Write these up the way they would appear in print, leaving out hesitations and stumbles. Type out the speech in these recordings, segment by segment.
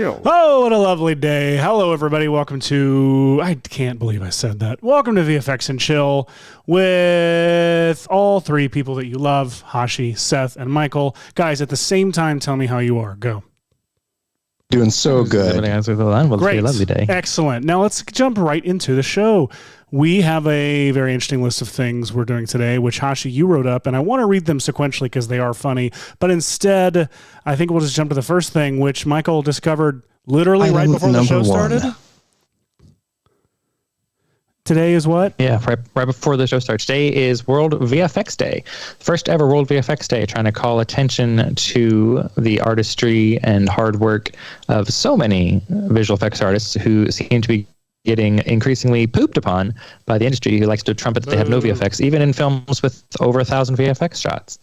chill. Oh, what a lovely day. Hello, everybody. Welcome to... I can't believe I said that. Welcome to VFX and Chill with all three people that you love, Hashi, Seth, and Michael. Guys, at the same time, tell me how you are. Go. Doing so good. Great. Lovely day. Excellent. Now let's jump right into the show. We have a very interesting list of things we're doing today, which Hashi, you wrote up, and I want to read them sequentially because they are funny. But instead, I think we'll just jump to the first thing, which Michael discovered literally right before the show started. Today is what? Yeah, right before the show starts. Today is World VFX Day. First ever World VFX Day, trying to call attention to the artistry and hard work of so many visual effects artists who seem to be getting increasingly pooped upon by the industry, who likes to trumpet that they have no VFX, even in films with over 1,000 VFX shots.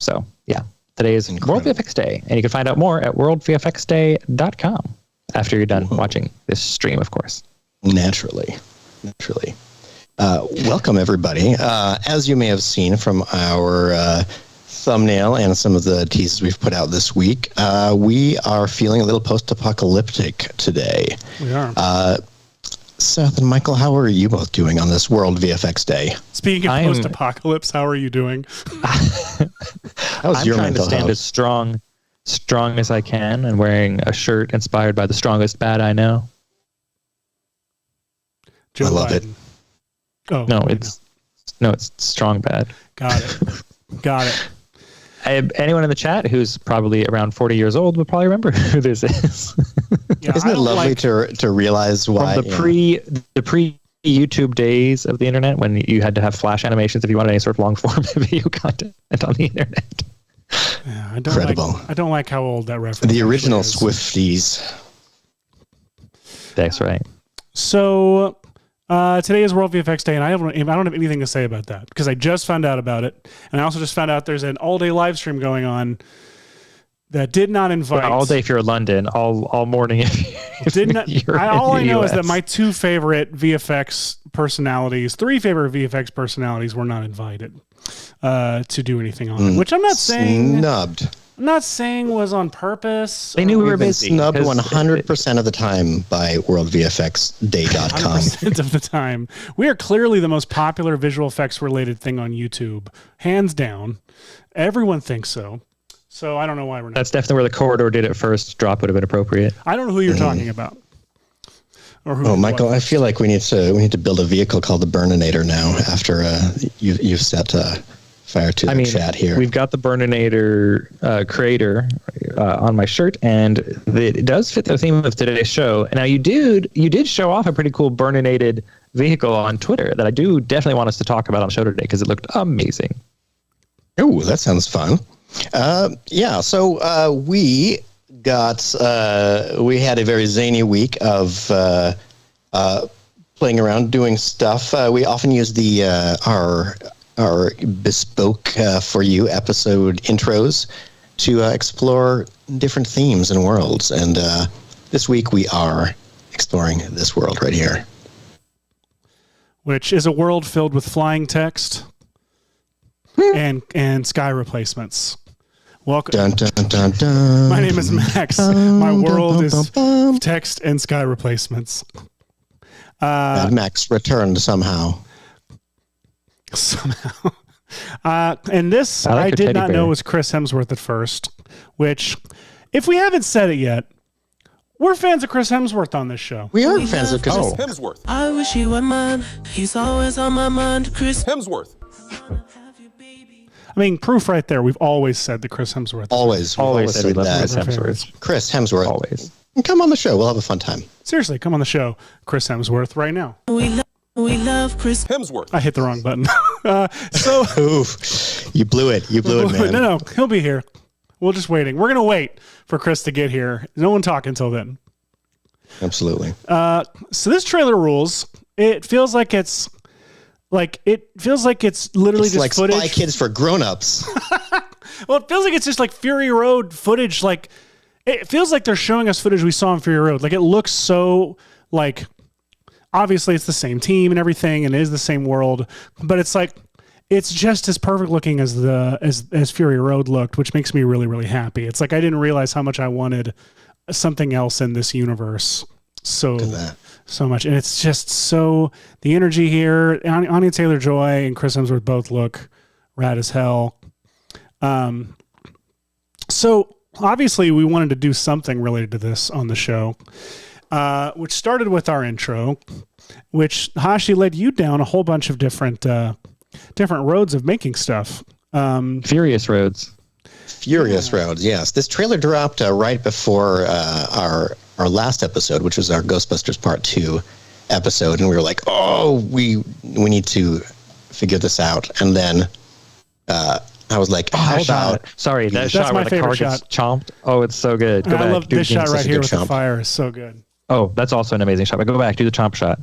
So, yeah, today is World VFX Day, and you can find out more at worldvfxday.com after you're done watching this stream, of course. Naturally. Welcome, everybody. As you may have seen from our thumbnail and some of the teases we've put out this week, we are feeling a little post-apocalyptic today. We are. Seth and Michael, how are you both doing on this World VFX Day? Speaking of post-apocalypse, how are you doing? How's your trying to mental stand health? as strong as I can, and wearing a shirt inspired by the strongest bad I know. Joe I love Biden. Oh No, it's strong bad. Got it. Anyone in the chat who's probably around 40 years old would probably remember who this is. Yeah, Isn't it lovely to realize why? From the pre YouTube days of the internet, when you had to have flash animations if you wanted any sort of long form video content on the internet. Yeah, Incredible. I don't like how old that reference. The original is. Swifties. That's right. So today is World VFX Day, and I don't have anything to say about that because I just found out about it, and I also just found out there's an all-day live stream going on that did not invite. Well, all day if you're in London, all morning if did not. All I know is that my three favorite VFX personalities were not invited to do anything on it, which I'm not saying Snubbed. I'm not saying was on purpose. They knew we were We've been busy. snubbed 100% of the time by worldvfxday.com. 100% of the time. We are clearly the most popular visual effects related thing on YouTube. Hands down. Everyone thinks so. So I don't know why we're not. That's definitely where the corridor did it first. Drop would have been appropriate. I don't know who you're talking about. Or who Michael, I feel like we need to build a vehicle called the Burninator now after you've set fire to the chat here. We've got the Burninator creator on my shirt, and it does fit the theme of today's show. Now, you did show off a pretty cool Burninated vehicle on Twitter that I do definitely want us to talk about on the show today because it looked amazing. Oh, that sounds fun. So we had a very zany week of playing around, doing stuff. We often use our bespoke for you episode intros to explore different themes and worlds. And this week we are exploring this world right here. Which is a world filled with flying text and sky replacements. Welcome. Dun, dun, dun, dun. My name is Max. My world is text and sky replacements. Mad Max returned somehow. And this I did not know was Chris Hemsworth at first, which, if we haven't said it yet, we're fans of Chris Hemsworth on this show. We are fans of Chris Hemsworth. I wish he were mine. He's always on my mind. Chris Hemsworth. I mean, proof right there. We've always said that Chris Hemsworth. Always said we love Chris that. Hemsworth. Chris Hemsworth. Always. Come on the show. We'll have a fun time. Seriously, come on the show, Chris Hemsworth, right now. We love Chris Hemsworth. I hit the wrong button. Oof. You blew it. You blew it, man. No, he'll be here. We're just waiting. We're going to wait for Chris to get here. No one talk until then. Absolutely. So this trailer rules. It feels like it's literally just like footage. Spy Kids for grown-ups. Well, it feels like it's just like Fury Road footage. Like it feels like they're showing us footage we saw on Fury Road. Like it looks so like obviously it's the same team and everything, and it is the same world, but it's like it's just as perfect looking as as Fury Road looked, which makes me really, really happy. It's like I didn't realize how much I wanted something else in this universe. So that. so much, and it's just so the energy here. Anya Taylor-Joy and Chris Hemsworth both look rad as hell. So obviously we wanted to do something related to this on the show, which started with our intro, which Hashi led you down a whole bunch of different roads of making stuff. Furious roads. Furious Roads, yes. This trailer dropped right before our last episode, which was our Ghostbusters Part 2 episode, and we were like, oh, we need to figure this out. And then I was like, how about... Sorry, that shot where the car gets chomped. Oh, it's so good. Go I back. love this shot right here with the chomp. fire. Is so good. Oh, that's also an amazing shot. But go back. Do the chomp shot.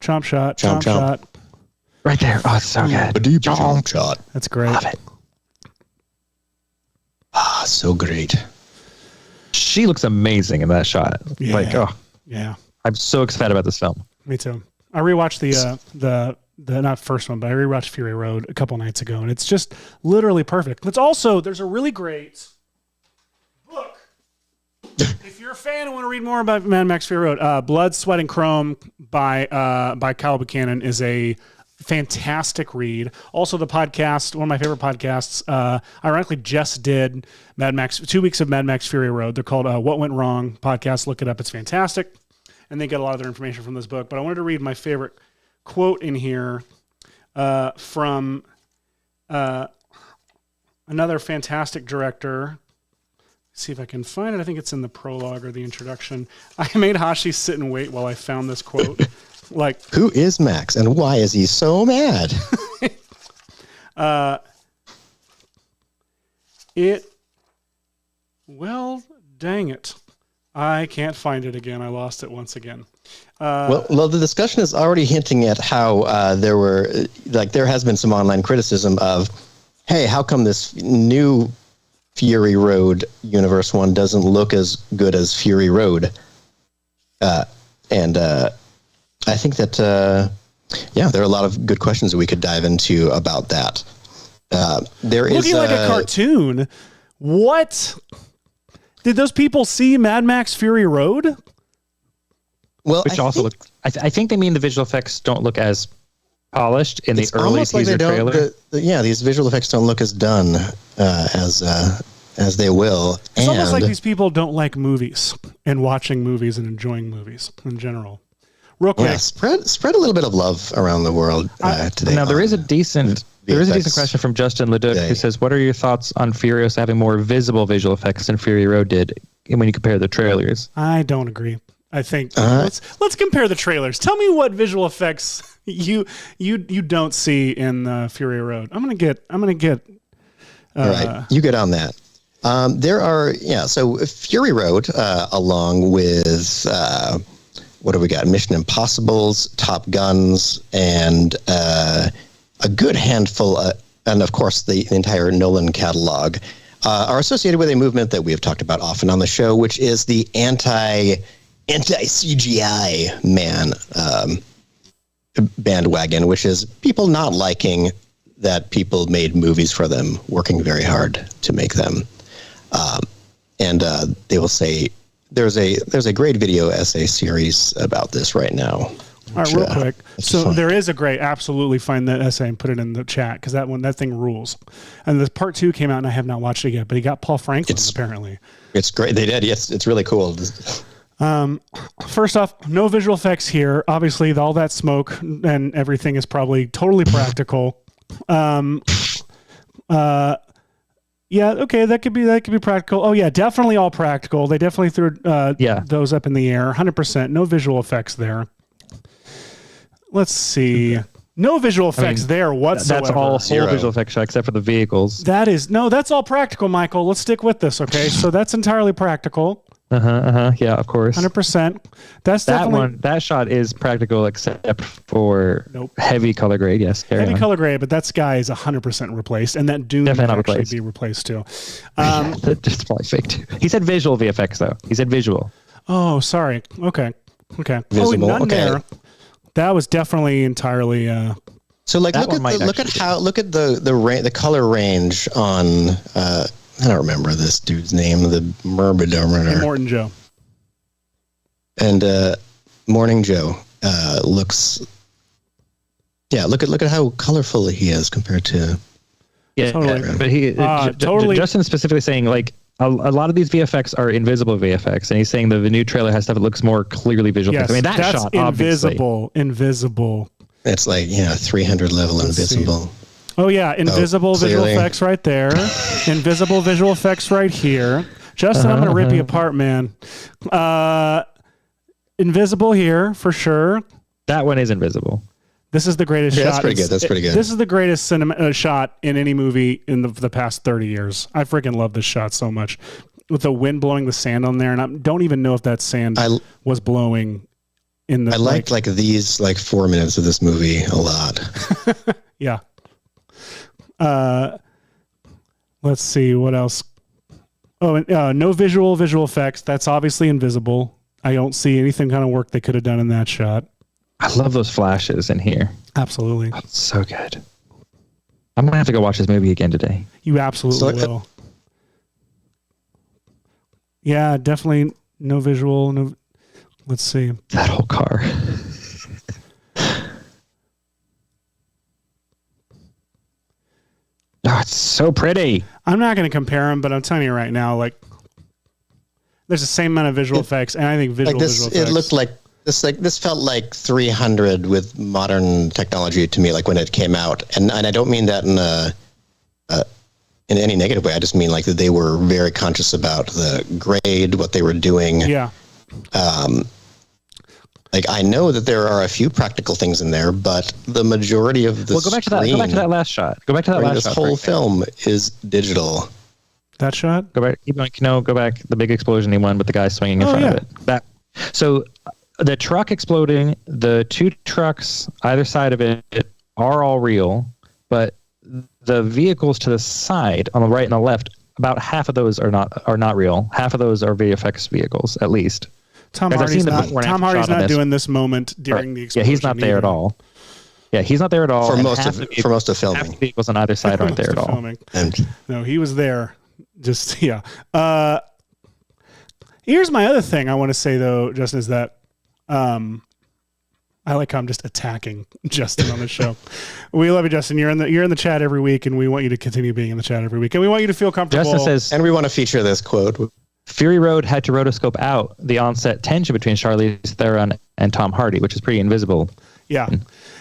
Chomp shot. Chomp, Chomp chomp. shot. Right there. Oh, it's so good. A deep chomp shot. That's great. Love it. Ah, so great. She looks amazing in that shot. Yeah. Like, oh, Yeah. I'm so excited about this film. Me too. I rewatched the not first one, but I rewatched Fury Road a couple nights ago, and it's just literally perfect. It's also, there's a really great book. If you're a fan and want to read more about Mad Max Fury Road, Blood, Sweat, and Chrome by Kyle Buchanan is a fantastic read. Also, the podcast, one of my favorite podcasts, ironically just did 2 weeks of Mad Max Fury Road. They're called What Went Wrong podcast. Look it up. It's fantastic. And they get a lot of their information from this book. But I wanted to read my favorite quote in here from another fantastic director. Let's see if I can find it. I think it's in the prologue or the introduction. I made Hashi sit and wait while I found this quote. Like, Who is Max, and why is he so mad? Well, dang it. I can't find it again. I lost it once again. Well, the discussion is already hinting at how there has been some online criticism of, hey, how come this new Fury Road Universe one doesn't look as good as Fury Road? And I think that, there are a lot of good questions that we could dive into about that. Looking like a cartoon. What? Did those people see Mad Max Fury Road? Well, Which I think they mean the visual effects don't look as polished in the early almost like teaser trailer. These visual effects don't look as done as they will. It's almost like these people don't like movies and watching movies and enjoying movies in general. Real quick. Yeah, spread a little bit of love around the world today. Now, there is a decent question from Justin Leduc who says, what are your thoughts on Furiosa having more visible visual effects than Fury Road did when you compare the trailers? I don't agree. I think let's compare the trailers. Tell me what visual effects you don't see in Fury Road. I'm gonna get. All right, you get on that. So Fury Road, along with what do we got? Mission Impossibles, Top Guns, and a good handful, and of course the entire Nolan catalog, are associated with a movement that we have talked about often on the show, which is the anti-CGI bandwagon, which is people not liking that people made movies for them, working very hard to make them. And they will say there's a great video essay series about this right now. All right, real quick. So there is a great, absolutely find that essay and put it in the chat because that thing rules. And the part 2 came out and I have not watched it yet, but he got Paul Franklin apparently. It's great. They did. Yes, it's really cool. First off, no visual effects here. Obviously, all that smoke and everything is probably totally practical. Yeah, okay, that could be practical. Oh yeah, definitely all practical. They definitely threw those up in the air. 100%. No visual effects there. Let's see. No visual effects there whatsoever. That's all whole visual effects except for the vehicles. That's all practical, Michael. Let's stick with this, okay? So that's entirely practical. Yeah, of course. 100%. That's that definitely one. That shot is practical except for heavy color grade. Yes, heavy color grade, but that sky is 100% replaced, and that dune definitely might actually be replaced too. That's probably fake too. He said visual VFX though. He said visual. Oh, sorry. Okay. Visible. None there. That was definitely entirely. So look at the color range on. I don't remember this dude's name. The Morton Joe. And Morning Joe looks. Yeah, look at how colorful he is compared to. Yeah, Totally. but he totally. Justin's specifically saying like a lot of these VFX are invisible VFX, and he's saying the new trailer has stuff that looks more clearly visual. Yes, I mean, that that's shot obviously. invisible. It's like 300 level Let's invisible. Oh yeah, invisible visual clearly. effects right there. Invisible visual effects right here. Justin, I'm gonna rip you apart, man. Invisible here for sure. That one is invisible. This is the greatest shot. That's pretty good. That's pretty good. This is the greatest cinema shot in any movie in the past 30 years. I freaking love this shot so much. With the wind blowing the sand on there, and I don't even know if that sand was blowing in the. I liked like these 4 minutes of this movie a lot. Yeah. Let's see what else. Oh, and, no visual effects. That's obviously invisible. I don't see anything kind of work they could have done in that shot. I love those flashes in here. Absolutely. Oh, it's so good. I'm gonna have to go watch this movie again today. You absolutely will. Yeah, definitely no visual. No. Let's see. That whole car. Oh, it's so pretty. I'm not going to compare them, but I'm telling you right now, like, there's the same amount of visual effects, and I think visual effects. It looked like this felt like 300 with modern technology to me, like when it came out, and I don't mean that in any negative way. I just mean like that they were very conscious about the grade, what they were doing. Yeah. Like I know that there are a few practical things in there, but the majority of the Go back to that last shot. Go back to that last shot. This whole film is digital. That shot? Go back. Keep going. No, go back. The big explosion he won with the guy swinging in front of it. That. So the truck exploding, the two trucks either side of it are all real, but the vehicles to the side on the right and the left, about half of those are not real. Half of those are VFX vehicles, at least. Tom Hardy's not doing this moment during the explosion. Yeah, he's not there at all. Yeah, he's not there at all. For most of filming. Half the vehicles on either side aren't there at all. No, he was there. Just, yeah. Here's my other thing I want to say, though, Justin, is that I like how I'm just attacking Justin on the show. We love you, Justin. You're in the chat every week, and we want you to continue being in the chat every week. And we want you to feel comfortable. Justin says, and we want to feature this quote. Fury Road had to rotoscope out the onset tension between Charlize Theron and Tom Hardy, which is pretty invisible. Yeah,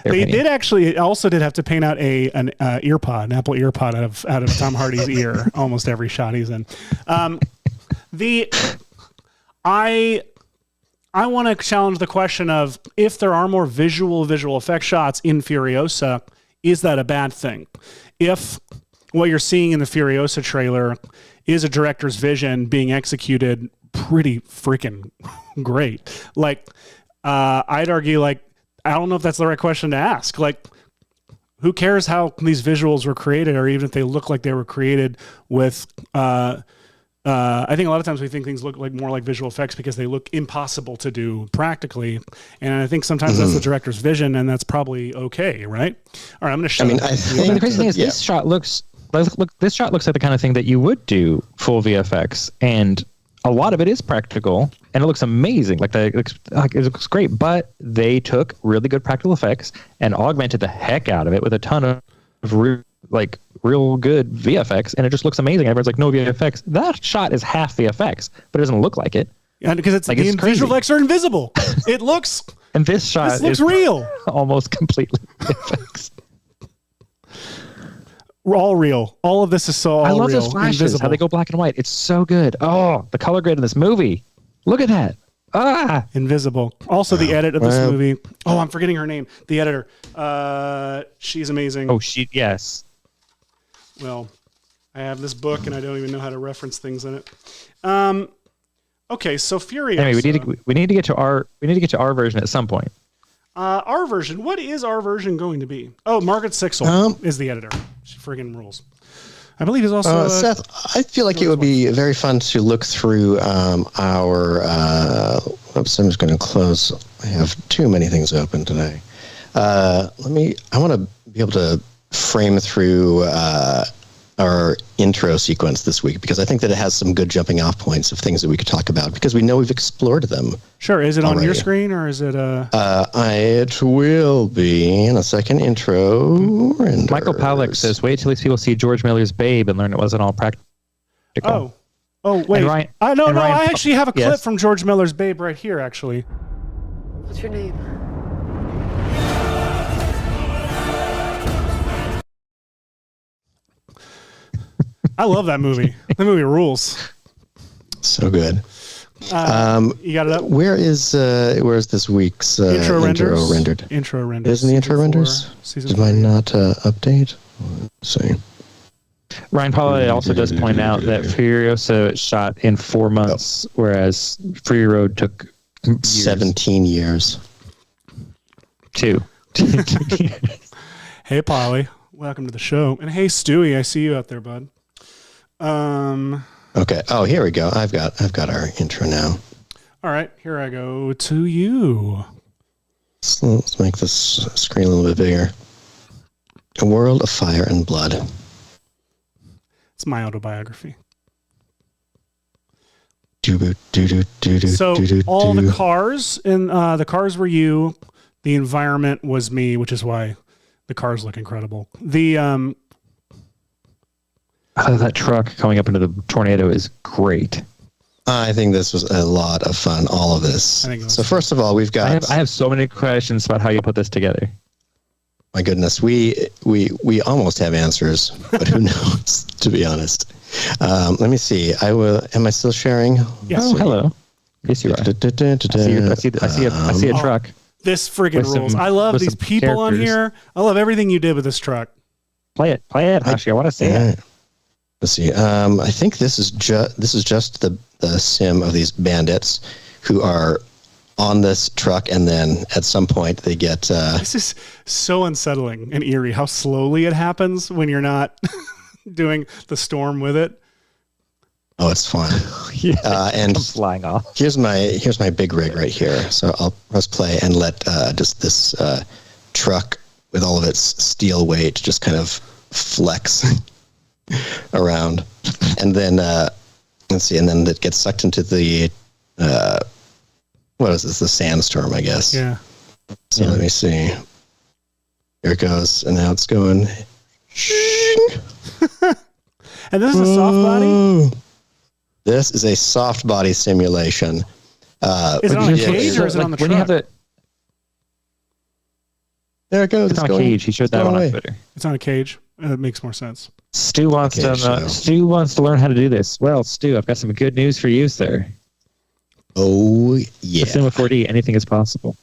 they did actually. Also, did have to paint out an earpod, an Apple earpod out of Tom Hardy's ear. Almost every shot he's in. I want to challenge the question of if there are more visual effect shots in Furiosa, is that a bad thing? If what you're seeing in the Furiosa trailer is a director's vision being executed pretty freaking great. Like, I'd argue, like, I don't know if that's the right question to ask. Like, who cares how these visuals were created, or even if they look like they were created with, I think a lot of times we think things look like more like visual effects because they look impossible to do practically. And I think sometimes that's the director's vision, and that's probably okay, right? All right, I'm going to show you. The crazy thing is this shot looks like the kind of thing that you would do full VFX, and a lot of it is practical, and it looks amazing. It looks great, but they took really good practical effects and augmented the heck out of it with a ton of real good VFX, and it just looks amazing. Everyone's like, no VFX. That shot is half VFX, but it doesn't look like it. Yeah, because it's visual effects are invisible. It looks and this shot looks real, almost completely VFX. All real. All of this is so all real. I love those flashes. Invisible. How they go black and white. It's so good. Oh, the color grade in this movie. Look at that. Invisible. Also, the edit of this movie. Oh, I'm forgetting her name. The editor. She's amazing. Oh, yes. Well, I have this book and I don't even know how to reference things in it. Okay, so Furiosa. Anyway, we need to get to our version at some point. Our version. What is our version going to be? Oh, Margaret Sixel is the editor. She friggin' rules. I believe he's also Seth. I feel like it would be very fun to look through our. Oops, I'm just going to close. I have too many things open today. I want to be able to frame through our intro sequence this week because I think that it has some good jumping off points of things that we could talk about because we know we've explored them. Sure. Is it on your screen or is it it will be in a second intro. Michael Powlick says, "Wait till these people see George Miller's Babe and learn it wasn't all practical." Oh, wait. Ryan, I actually have a clip yes. from George Miller's Babe right here, actually. What's your name? I love that movie. The movie rules. So good. You got it up? Where's this week's Intro renders? rendered? Intro renders. Isn't the intro renders? Did mine not update? Let's see. Ryan Paula also does point out that Furiosa shot in 4 months, whereas Free Road took 17 years. 2. Hey, Polly. Welcome to the show. And hey, Stewie, I see you out there, bud. Okay. Oh, here we go. I've got our intro now. All right, here I go to you. Let's make this screen a little bit bigger. A World of Fire and Blood. It's my autobiography. So all the cars in the cars were you. The environment was me, which is why the cars look incredible. The that truck coming up into the tornado is great. I think this was a lot of fun. All of this. So first of all, we've got. I have so many questions about how you put this together. My goodness, we almost have answers, but who knows? To be honest, let me see. Am I still sharing? Yes. Oh, hello. Yes, you are. I see a truck. This friggin' rules. I love these people on here. I love everything you did with this truck. Play it, Hashi. I want to see it. Let's see. I think this is just the sim of these bandits who are on this truck, and then at some point they get. This is so unsettling and eerie. How slowly it happens when you're not doing the storm with it. Oh, it's fun. And I'm flying off. Here's my big rig right here. So I'll press play and let just this truck with all of its steel weight just kind of flex around, and then let's see, and then it gets sucked into the what is this? The sandstorm, I guess. Yeah. So let me see. Here it goes, and now it's going. And this is a soft body. This is a soft body simulation. Is it on a cage or is it on the truck? When you have the, there it goes. it's on a cage. He showed that on Twitter. It's on a cage. It makes more sense. Stu wants to learn how to do this. Well, Stu, I've got some good news for you, sir. Oh yeah. Assume with 4D, anything is possible.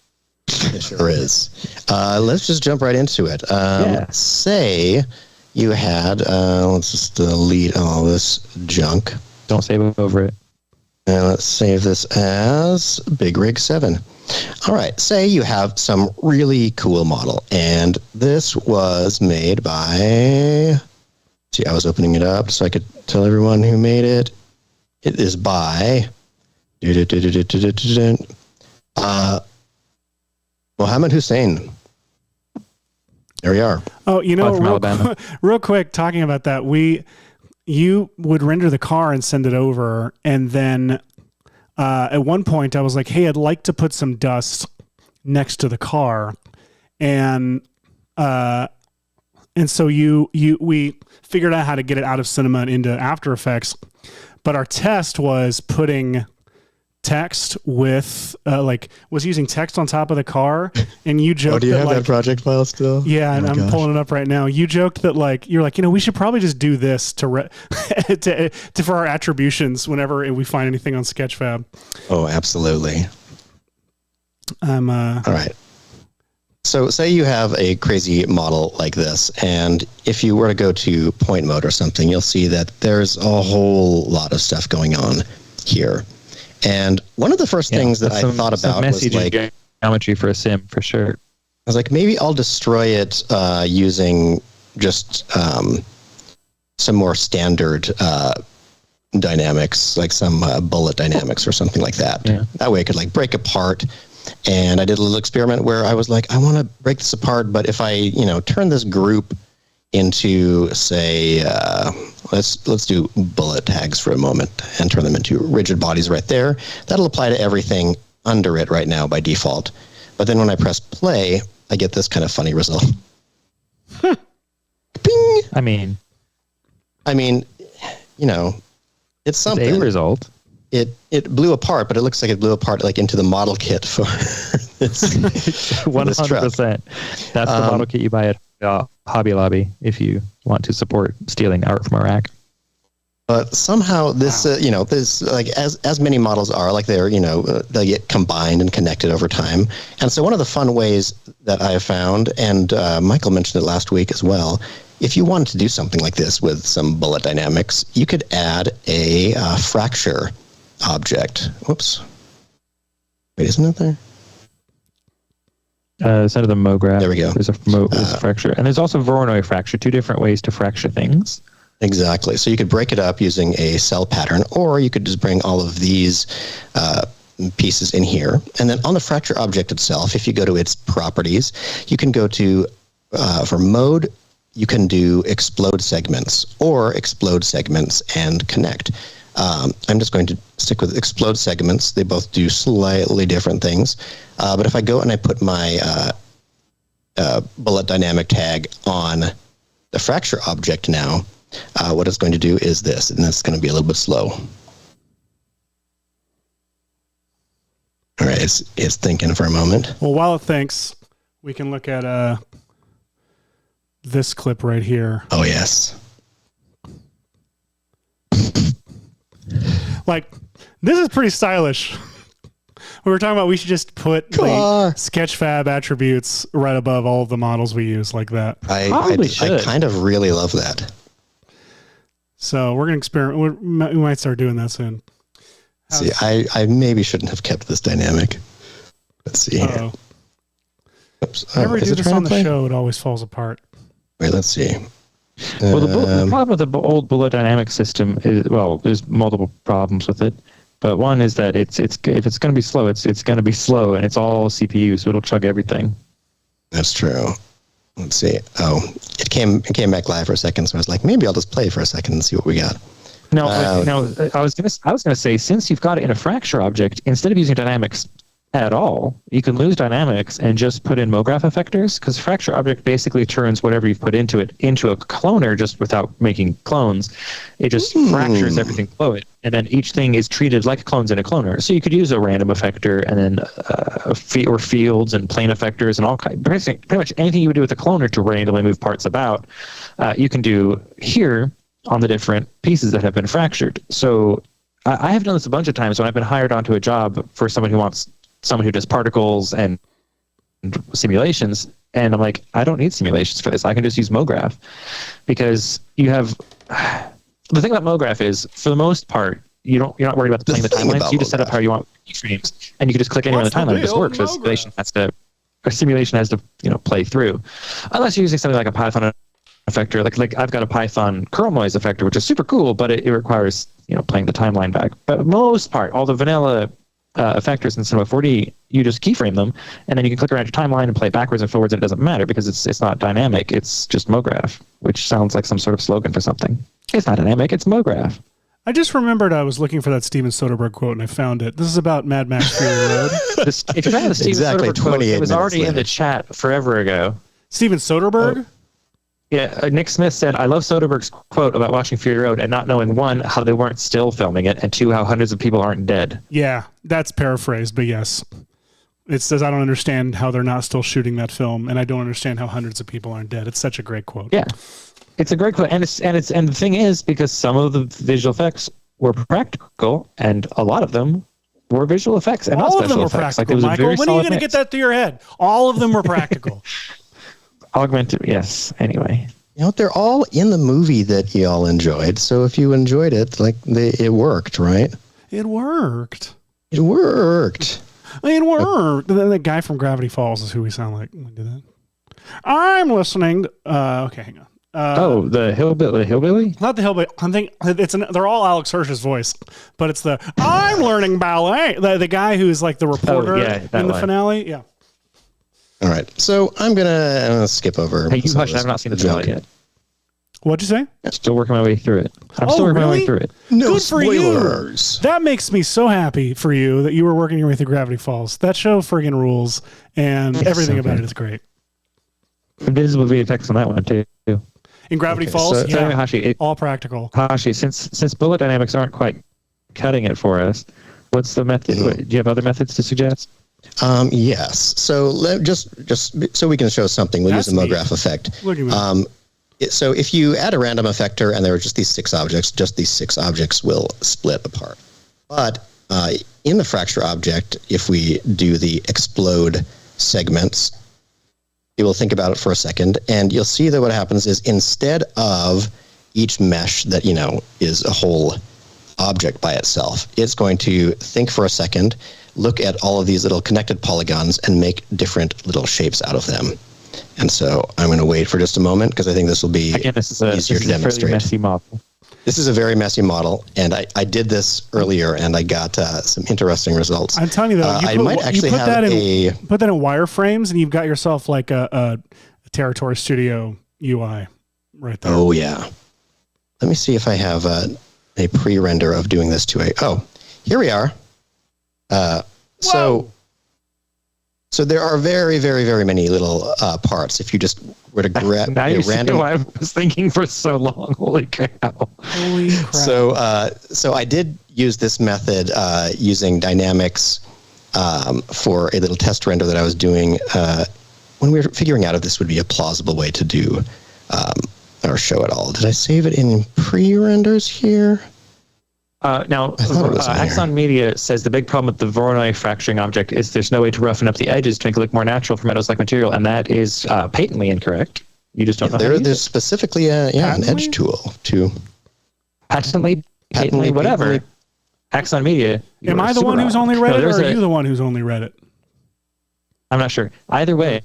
It sure is. Let's just jump right into it. Say you had. Let's just delete all this junk. Don't save over it. And let's save this as Big Rig 7. All right. Say you have some really cool model, and this was made by. See, I was opening it up so I could tell everyone who made it. It is by. Mohammed Hussein. There we are. Oh, real quick, talking about that, you would render the car and send it over, and then at one point I was like, "Hey, I'd like to put some dust next to the car," and so we figured out how to get it out of Cinema and into After Effects, but our test was putting text with was using text on top of the car, and you joked. Oh, do you have that project file still? Yeah, and I'm pulling it up right now. You joked that you're like, we should probably just do this to for our attributions whenever we find anything on Sketchfab. Oh, absolutely. All right. So say you have a crazy model like this, and if you were to go to point mode or something, you'll see that there's a whole lot of stuff going on here. And one of the first things that I thought about was like geometry for a sim, for sure. I was like, maybe I'll destroy it using just some more standard dynamics, like some bullet dynamics or something like that. Yeah. That way I could break apart. And I did a little experiment where I was like, I want to break this apart, but if I, turn this group into, say, let's do bullet tags for a moment and turn them into rigid bodies right there. That'll apply to everything under it right now by default. But then when I press play, I get this kind of funny result. Bing! I mean, you know, it's something. A result. It blew apart, but it looks like it blew apart like into the model kit for this. 100%. That's the model kit you buy at Hobby Lobby if you want to support stealing art from Iraq. But somehow this, this like as many models are, like they're, they get combined and connected over time. And so one of the fun ways that I have found, and Michael mentioned it last week as well, if you wanted to do something like this with some bullet dynamics, you could add a fracture object. Whoops. Wait, isn't it there? Instead of the MoGraph, there we go. There's a fracture. And there's also Voronoi fracture, two different ways to fracture things. Exactly. So you could break it up using a cell pattern, or you could just bring all of these pieces in here. And then on the fracture object itself, if you go to its properties, you can go to, for mode, you can do explode segments or explode segments and connect. I'm just going to stick with explode segments. They both do slightly different things. But if I go and I put my bullet dynamic tag on the fracture object now, what it's going to do is this, and that's going to be a little bit slow. All right, it's thinking for a moment. Well, while it thinks, we can look at this clip right here. Oh, yes. Like, this is pretty stylish. We were talking about we should just put the Sketchfab attributes right above all of the models we use like that. I kind of really love that. So we're going to experiment. We might start doing that soon. See, I maybe shouldn't have kept this dynamic. Let's see here. Oops. Whenever we do this on the show, it always falls apart. Wait, let's see. Well, the problem with the old bullet dynamic system is, well, there's multiple problems with it. But one is that if it's going to be slow, it's going to be slow, and it's all CPU, so it'll chug everything. That's true. Let's see. Oh, it came back live for a second, so I was like, maybe I'll just play for a second and see what we got. No, I was gonna say, since you've got it in a fracture object, instead of using dynamics at all, you can lose dynamics and just put in MoGraph effectors, because fracture object basically turns whatever you've put into it into a cloner just without making clones. It just fractures everything below it, and then each thing is treated like clones in a cloner. So you could use a random effector and then or fields and plane effectors and all pretty much anything you would do with a cloner to randomly move parts about. You can do here on the different pieces that have been fractured. So I have done this a bunch of times when I've been hired onto a job for someone who does particles and simulations, and I'm like, I don't need simulations for this. I can just use MoGraph, because you have the thing about MoGraph is, for the most part, you're not worried about playing the timelines. You just set up how you want keyframes, and you can just click anywhere on the timeline and it just works. So simulation has to play through, unless you're using something like a Python effector. Like I've got a Python curl noise effector, which is super cool, but it requires playing the timeline back. But most part, all the vanilla effectors in Cinema 4D, you just keyframe them, and then you can click around your timeline and play backwards and forwards, and it doesn't matter because it's not dynamic. It's just MoGraph, which sounds like some sort of slogan for something. It's not dynamic. It's MoGraph. I just remembered I was looking for that Steven Soderbergh quote, and I found it. This is about Mad Max Fury Road. If you found the Steven Soderbergh quote, it was already in the chat forever ago. Steven Soderbergh? Oh. Yeah, Nick Smith said, I love Soderbergh's quote about watching Fury Road and not knowing, one, how they weren't still filming it, and two, how hundreds of people aren't dead. Yeah, that's paraphrased, but yes. It says, I don't understand how they're not still shooting that film, and I don't understand how hundreds of people aren't dead. It's such a great quote. Yeah, it's a great quote, and the thing is, because some of the visual effects were practical, and a lot of them were visual effects, and all not special of them were effects. practical, Michael. When are you going to get that through your head? All of them were practical. Augmented, yes. Anyway, they're all in the movie that you all enjoyed. So if you enjoyed it, it worked, right? It worked. It worked. It worked. The guy from Gravity Falls is who we sound like when we do that. I'm listening. Okay, hang on. The hillbilly? Not the hillbilly. I think they're all Alex Hirsch's voice, but it's the I'm learning ballet. The guy who's like the reporter in the finale. Yeah. All right, so I'm gonna skip over. Hey, you hush! I've not seen the trailer yet. What'd you say? Still working my way through it. I'm still working my way through it. No Good for spoilers. you. That makes me so happy for you that you were working your way through Gravity Falls. That show friggin' rules, and everything about it is great. Invisible VFX on that one too. In Gravity Falls, So anyway, Hashi, all practical. Hashi, since bullet dynamics aren't quite cutting it for us, what's the method? Do you have other methods to suggest? Yes. So just so we can show something, we'll use a MoGraph effect. Look at me. So if you add a random effector and there are just these 6 objects will split apart. But in the fracture object, if we do the explode segments, you will think about it for a second, and you'll see that what happens is instead of each mesh that, is a whole object by itself, it's going to think for a second, look at all of these little connected polygons and make different little shapes out of them. And so I'm going to wait for just a moment because I think this will be easier to demonstrate. Fairly messy model. This is a very messy model, and I did this earlier, and I got some interesting results. I'm telling you though, you put that in wireframes, and you've got yourself like a Territory Studio UI right there. Oh yeah. Let me see if I have a pre-render of doing this to here we are. So there are very, very, very many little parts. If you just were to grab a random, why I was thinking for so long. Holy cow! Holy crap! So I did use this method using dynamics for a little test render that I was doing when we were figuring out if this would be a plausible way to do or show it all. Did I save it in pre-renders here? Now, Axon Media says the big problem with the Voronoi fracturing object is there's no way to roughen up the edges to make it look more natural for metals-like material, and that is patently incorrect. You just don't know. There's specifically an edge tool to patently, whatever. Axon Media. Am I the one who's only read it, or are you the one who's only read it? I'm not sure. Either way,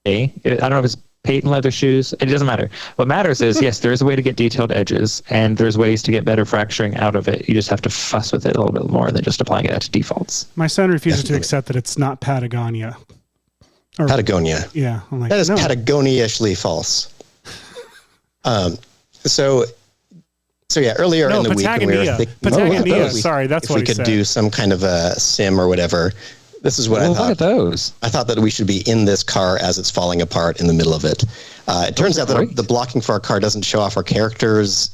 I don't know if it's patent leather shoes. It doesn't matter. What matters is, yes, there is a way to get detailed edges, and there's ways to get better fracturing out of it. You just have to fuss with it a little bit more than just applying it to defaults. My son refuses to accept that it's not Patagonia. Patagonia. Yeah. I'm like, that is Patagonia-ishly false. So yeah, earlier in the week when we were thinking, sorry, that's what he said. If we could do some kind of a sim or whatever. This is what I thought. Look at those. I thought that we should be in this car as it's falling apart in the middle of it. It turns out that the blocking for our car doesn't show off our characters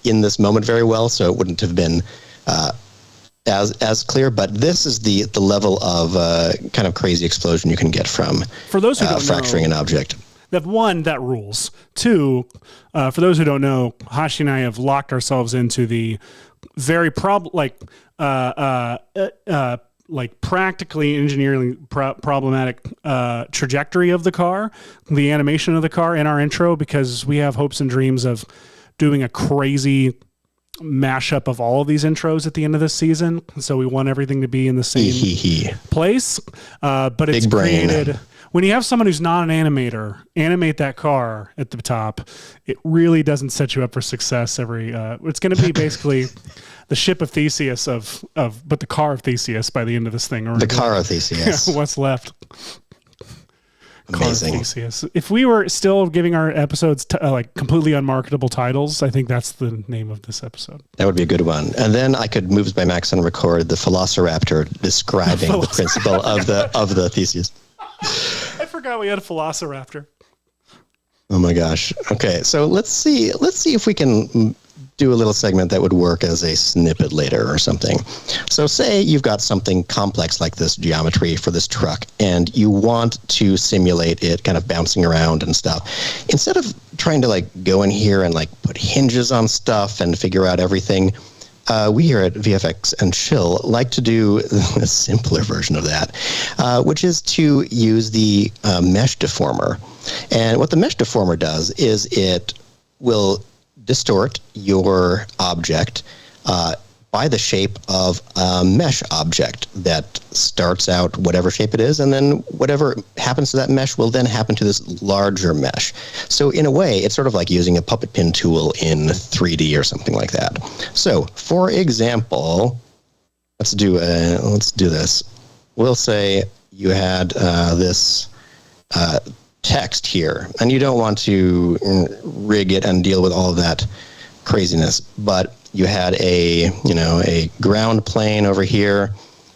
in this moment very well, so it wouldn't have been as clear. But this is the level of kind of crazy explosion you can get from for those who don't fracturing an object. One, that rules. Two, for those who don't know, Hashi and I have locked ourselves into the very practically engineering problematic trajectory of the car, the animation of the car in our intro, because we have hopes and dreams of doing a crazy mashup of all of these intros at the end of this season. So we want everything to be in the same place. But it's created... When you have someone who's not an animator animate that car at the top, it really doesn't set you up for success. It's going to be basically the ship of Theseus but the car of Theseus by the end of this thing. The car of Theseus. What's left? Amazing. Car of Theseus. If we were still giving our episodes completely unmarketable titles, I think that's the name of this episode. That would be a good one. And then I could Moves by Max and record the Velociraptor describing the principle of the Theseus. I forgot we had a Velociraptor. Oh my gosh. Okay, so let's see if we can do a little segment that would work as a snippet later or something. So say you've got something complex like this geometry for this truck, and you want to simulate it kind of bouncing around and stuff. Instead of trying to go in here and put hinges on stuff and figure out everything, we here at VFX and Chill like to do a simpler version of that, which is to use the mesh deformer. And what the mesh deformer does is it will distort your object by the shape of a mesh object that starts out whatever shape it is, and then whatever happens to that mesh will then happen to this larger mesh. So in a way, it's sort of like using a puppet pin tool in 3D or something like that. So for example, let's do this. We'll say you had this text here, and you don't want to rig it and deal with all of that craziness, but you had a ground plane over here,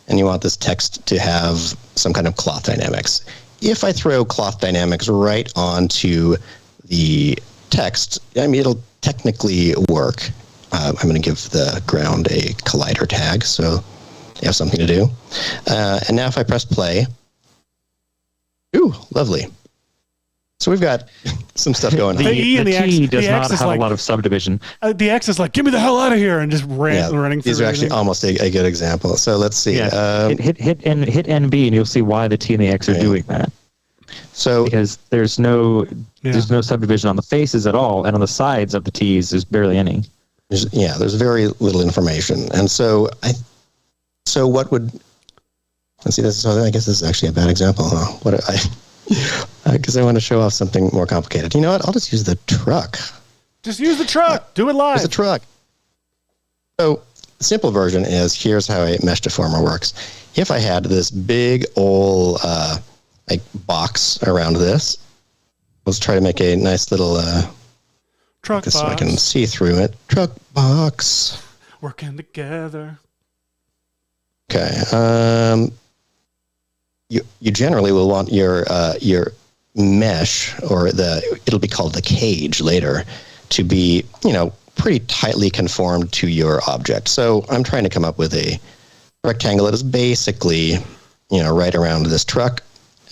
and you want this text to have some kind of cloth dynamics. If I throw cloth dynamics right onto the text, I mean, it'll technically work. I'm going to give the ground a collider tag, so you have something to do. And now if I press play, ooh, lovely. So we've got some stuff going on. The E and the X, T does the X not is have like, a lot of subdivision. The X is like, get me the hell out of here, and just running through. These are actually almost a good example. So let's see. Yeah, hit NB, and you'll see why the T and the X are doing that. So because there's no subdivision on the faces at all, and on the sides of the T's there's barely any. There's very little information, and so what would, let's see, I guess this is actually a bad example, huh? Because I want to show off something more complicated. You know what? I'll just use the truck. Just use the truck. Do it live. Use the truck. So the simple version is, here's how a mesh deformer works. If I had this big old box around this, let's try to make a nice little truck box. So I can see through it. Truck box. Working together. Okay. You generally will want your mesh, or it'll be called the cage later, to be pretty tightly conformed to your object. So I'm trying to come up with a rectangle that is basically right around this truck,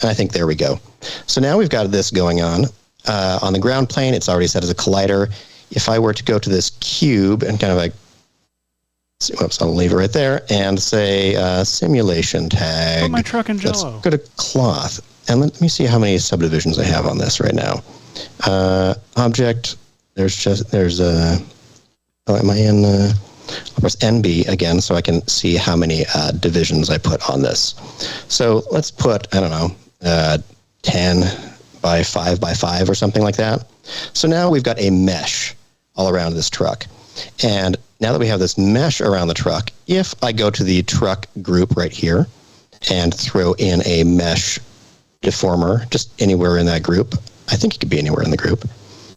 and I think there we go. So now we've got this going on the ground plane. It's already set as a collider. If I were to go to this cube and kind of I'll leave it right there and say simulation tag. Put my truck in Jello. Let's go to cloth, and let me see how many subdivisions I have on this right now. Object. Am I in? I'll press NB again so I can see how many divisions I put on this. So let's put 10 by 5 by 5 or something like that. So now we've got a mesh all around this truck, and now that we have this mesh around the truck, if I go to the truck group right here and throw in a mesh deformer just anywhere in that group, I think it could be anywhere in the group.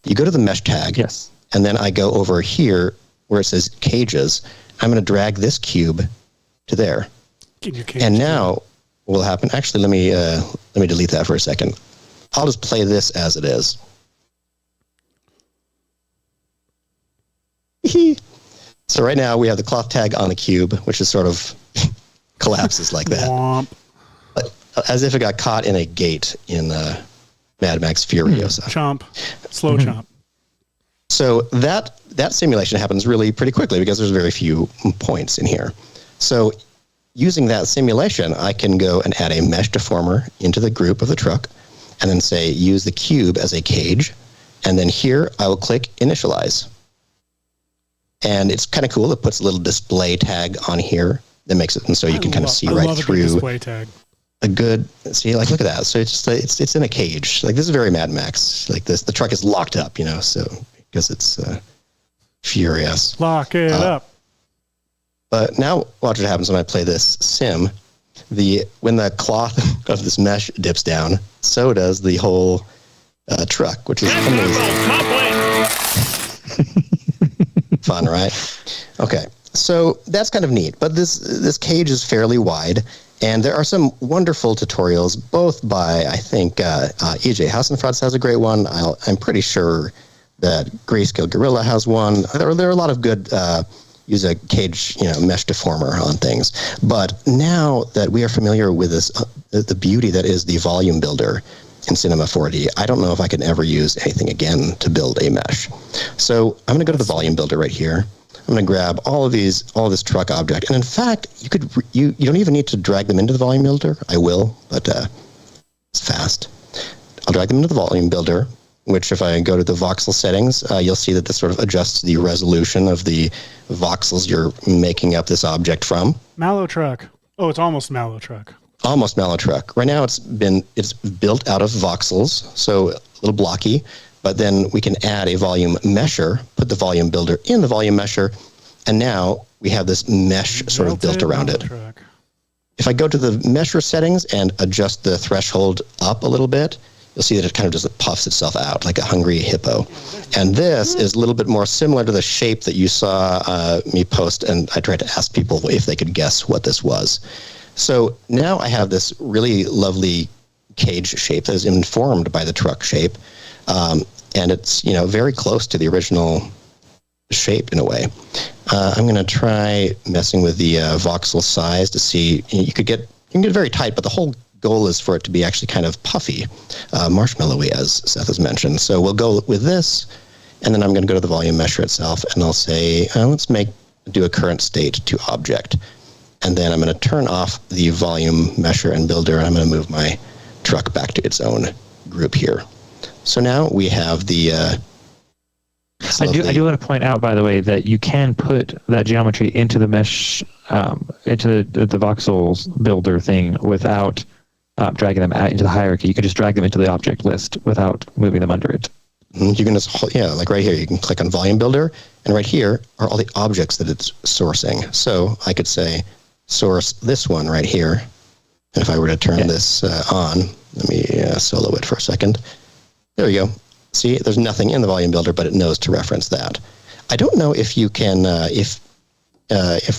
You go to the mesh tag, yes, and then I go over here where it says cages. I'm going to drag this cube to there. And now what will happen? Actually, let me delete that for a second. I'll just play this as it is. So right now we have the cloth tag on the cube, which is sort of collapses like that. Womp. As if it got caught in a gate in Mad Max Furiosa. Chomp. Slow chomp. So that simulation happens really pretty quickly because there's very few points in here. So using that simulation, I can go and add a mesh deformer into the group of the truck, and then say use the cube as a cage, and then here I will click initialize. And it's kind of cool. It puts a little display tag on here that makes it, and so you can kind of see right through display tag. A good, see, like, look at that. So it's just it's in a cage. Like, this is very Mad Max. Like this, the truck is locked up, so because it's furious. Lock it up. But now watch what happens when I play this sim. When the cloth of this mesh dips down, so does the whole truck, which is amazing. Fun, right? Okay, so that's kind of neat. But this cage is fairly wide, and there are some wonderful tutorials, both by, I think, EJ Hassenfratz has a great one. I'm pretty sure that Grayscale Gorilla has one. There are a lot of good use a cage, mesh deformer on things. But now that we are familiar with this, the beauty that is the volume builder in Cinema 4D, I don't know if I can ever use anything again to build a mesh. So I'm going to go to the volume builder right here. I'm going to grab all of this truck object, and in fact, you don't even need to drag them into the volume builder. I will, but it's fast. I'll drag them into the volume builder, which if I go to the voxel settings, you'll see that this sort of adjusts the resolution of the voxels you're making up this object from. Mallow truck. Oh, it's almost Mallow truck. Almost Mallow truck. Right now it's built out of voxels, so a little blocky, but then we can add a volume mesher, put the volume builder in the volume mesher, and now we have this mesh sort of built around it. If I go to the mesher settings and adjust the threshold up a little bit, you'll see that it kind of just puffs itself out like a hungry hippo. And this is a little bit more similar to the shape that you saw me post, and I tried to ask people if they could guess what this was. So now I have this really lovely cage shape that is informed by the truck shape, and it's very close to the original shape in a way. I'm going to try messing with the voxel size to see. You can get it very tight, but the whole goal is for it to be actually kind of puffy, marshmallowy, as Seth has mentioned. So we'll go with this, and then I'm going to go to the volume mesher itself, and I'll say, let's do a current state to object. And then I'm going to turn off the volume mesher and builder, and I'm going to move my truck back to its own group here. So now we have the... I do want to point out, by the way, that you can put that geometry into the mesh, into the voxels builder thing without dragging them out into the hierarchy. You can just drag them into the object list without moving them under it. You can just, like right here, you can click on volume builder, and right here are all the objects that it's sourcing. So I could say source this one right here. And if I were to turn this on, let me solo it for a second. There we go. See, there's nothing in the volume builder, but it knows to reference that. I don't know if you can, if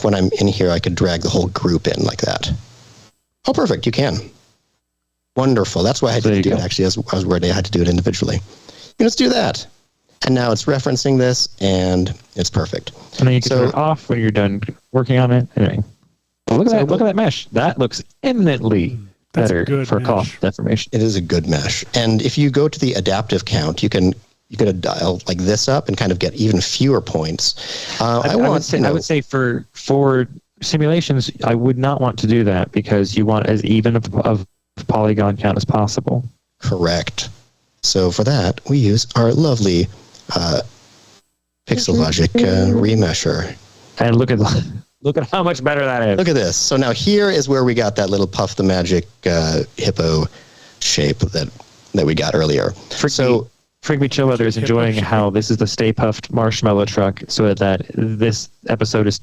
when I'm in here, I could drag the whole group in like that. Oh, perfect. You can. Wonderful. That's why I didn't do it, actually. I was worried I had to do it individually. Let's do that. And now it's referencing this, and it's perfect. And then you can turn it off when you're done working on it. Anyway. Well, look at that mesh. That looks eminently better for cost deformation. It is a good mesh. And if you go to the adaptive count, you can dial like this up and kind of get even fewer points. I would say for simulations, I would not want to do that because you want as even of polygon count as possible. Correct. So for that, we use our lovely Pixelogic remesher. And look at how much better that is. Look at this. So now here is where we got that little Puff the Magic hippo shape that we got earlier. Frigby Chillweather is enjoying how this is the Stay Puffed Marshmallow Truck, so that this episode is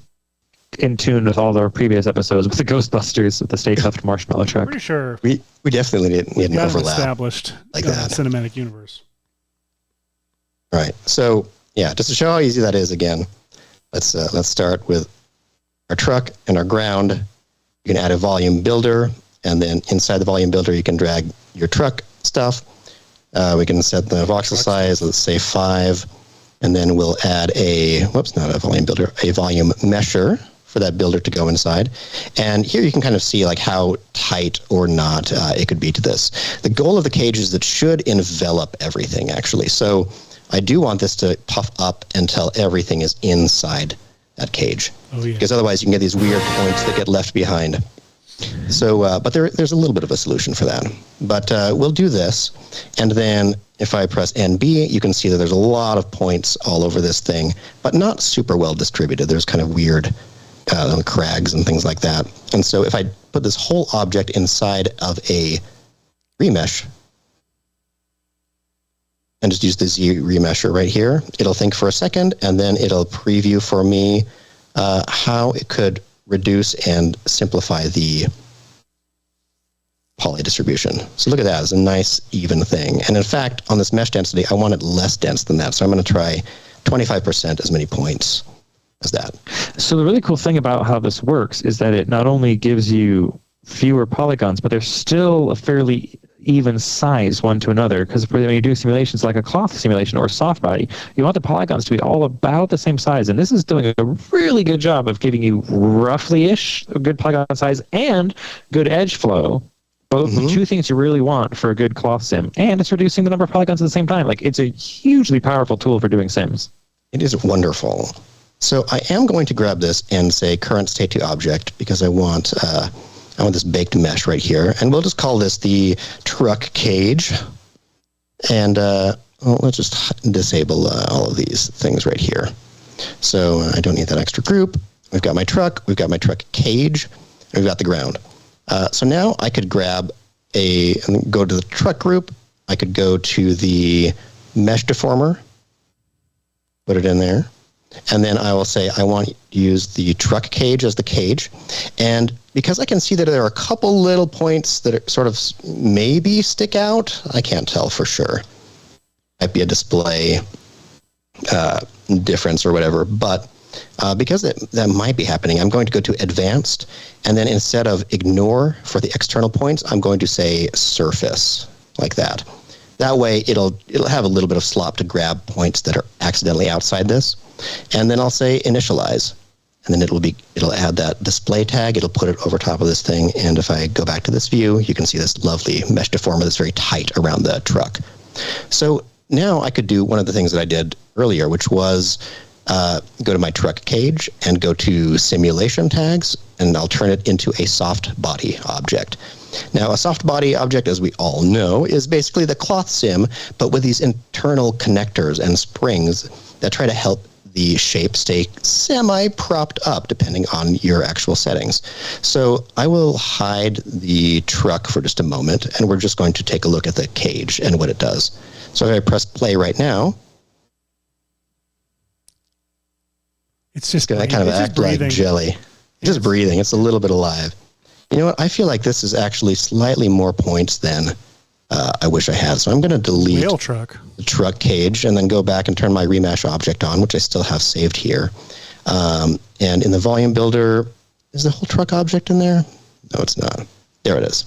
in tune with all our previous episodes with the Ghostbusters with the Stay Puffed Marshmallow Truck. Pretty sure we definitely need an overlap established like that cinematic universe. Right. So yeah, just to show how easy that is again, let's start with our truck and our ground. You can add a volume builder, and then inside the volume builder you can drag your truck stuff. We can set the voxel size, let's say 5, and then we'll add a volume mesher for that builder to go inside. And here you can kind of see like how tight or not it could be to this. The goal of the cage is that it should envelop everything, actually. So I do want this to puff up until everything is inside that cage. Oh, yeah. Because otherwise you can get these weird points that get left behind. So, but there's a little bit of a solution for that. But we'll do this, and then if I press NB, you can see that there's a lot of points all over this thing, but not super well distributed. There's kind of weird crags and things like that. And so if I put this whole object inside of a remesh, and just use the Z remesher right here, it'll think for a second, and then it'll preview for me how it could reduce and simplify the poly distribution. So look at that. It's a nice, even thing. And in fact, on this mesh density, I want it less dense than that. So I'm going to try 25% as many points as that. So the really cool thing about how this works is that it not only gives you fewer polygons, but they're still a fairly even size one to another, because when you do simulations like a cloth simulation or a soft body, you want the polygons to be all about the same size, and this is doing a really good job of giving you roughly-ish a good polygon size and good edge flow, both the two things you really want for a good cloth sim, and it's reducing the number of polygons at the same time. Like, it's a hugely powerful tool for doing sims. It is wonderful. So I am going to grab this and say current state to object, because I want this baked mesh right here, and we'll just call this the truck cage. And let's just disable all of these things right here. So I don't need that extra group. We've got my truck, we've got my truck cage, and we've got the ground. So now I could grab and go to the truck group. I could go to the mesh deformer, put it in there. And then I will say I want to use the truck cage as the cage. And because I can see that there are a couple little points that are sort of maybe stick out, I can't tell for sure. Might be a display difference or whatever. But because that might be happening, I'm going to go to advanced. And then instead of ignore for the external points, I'm going to say surface like that. That way it'll have a little bit of slop to grab points that are accidentally outside this. And then I'll say initialize. And then it'll add that display tag. It'll put it over top of this thing. And if I go back to this view, you can see this lovely mesh deformer that's very tight around the truck. So now I could do one of the things that I did earlier, which was go to my truck cage and go to simulation tags, and I'll turn it into a soft body object. Now, a soft body object, as we all know, is basically the cloth sim, but with these internal connectors and springs that try to help the shape stay semi-propped up depending on your actual settings. So I will hide the truck for just a moment, and we're just going to take a look at the cage and what it does. So if I press play right now, It's just going to kind of act like jelly. Just breathing. It's a little bit alive. You know what? I feel like this is actually slightly more points than I wish I had. So I'm going to delete the truck cage and then go back and turn my remesh object on, which I still have saved here. And in the volume builder, is the whole truck object in there? No, it's not. There it is.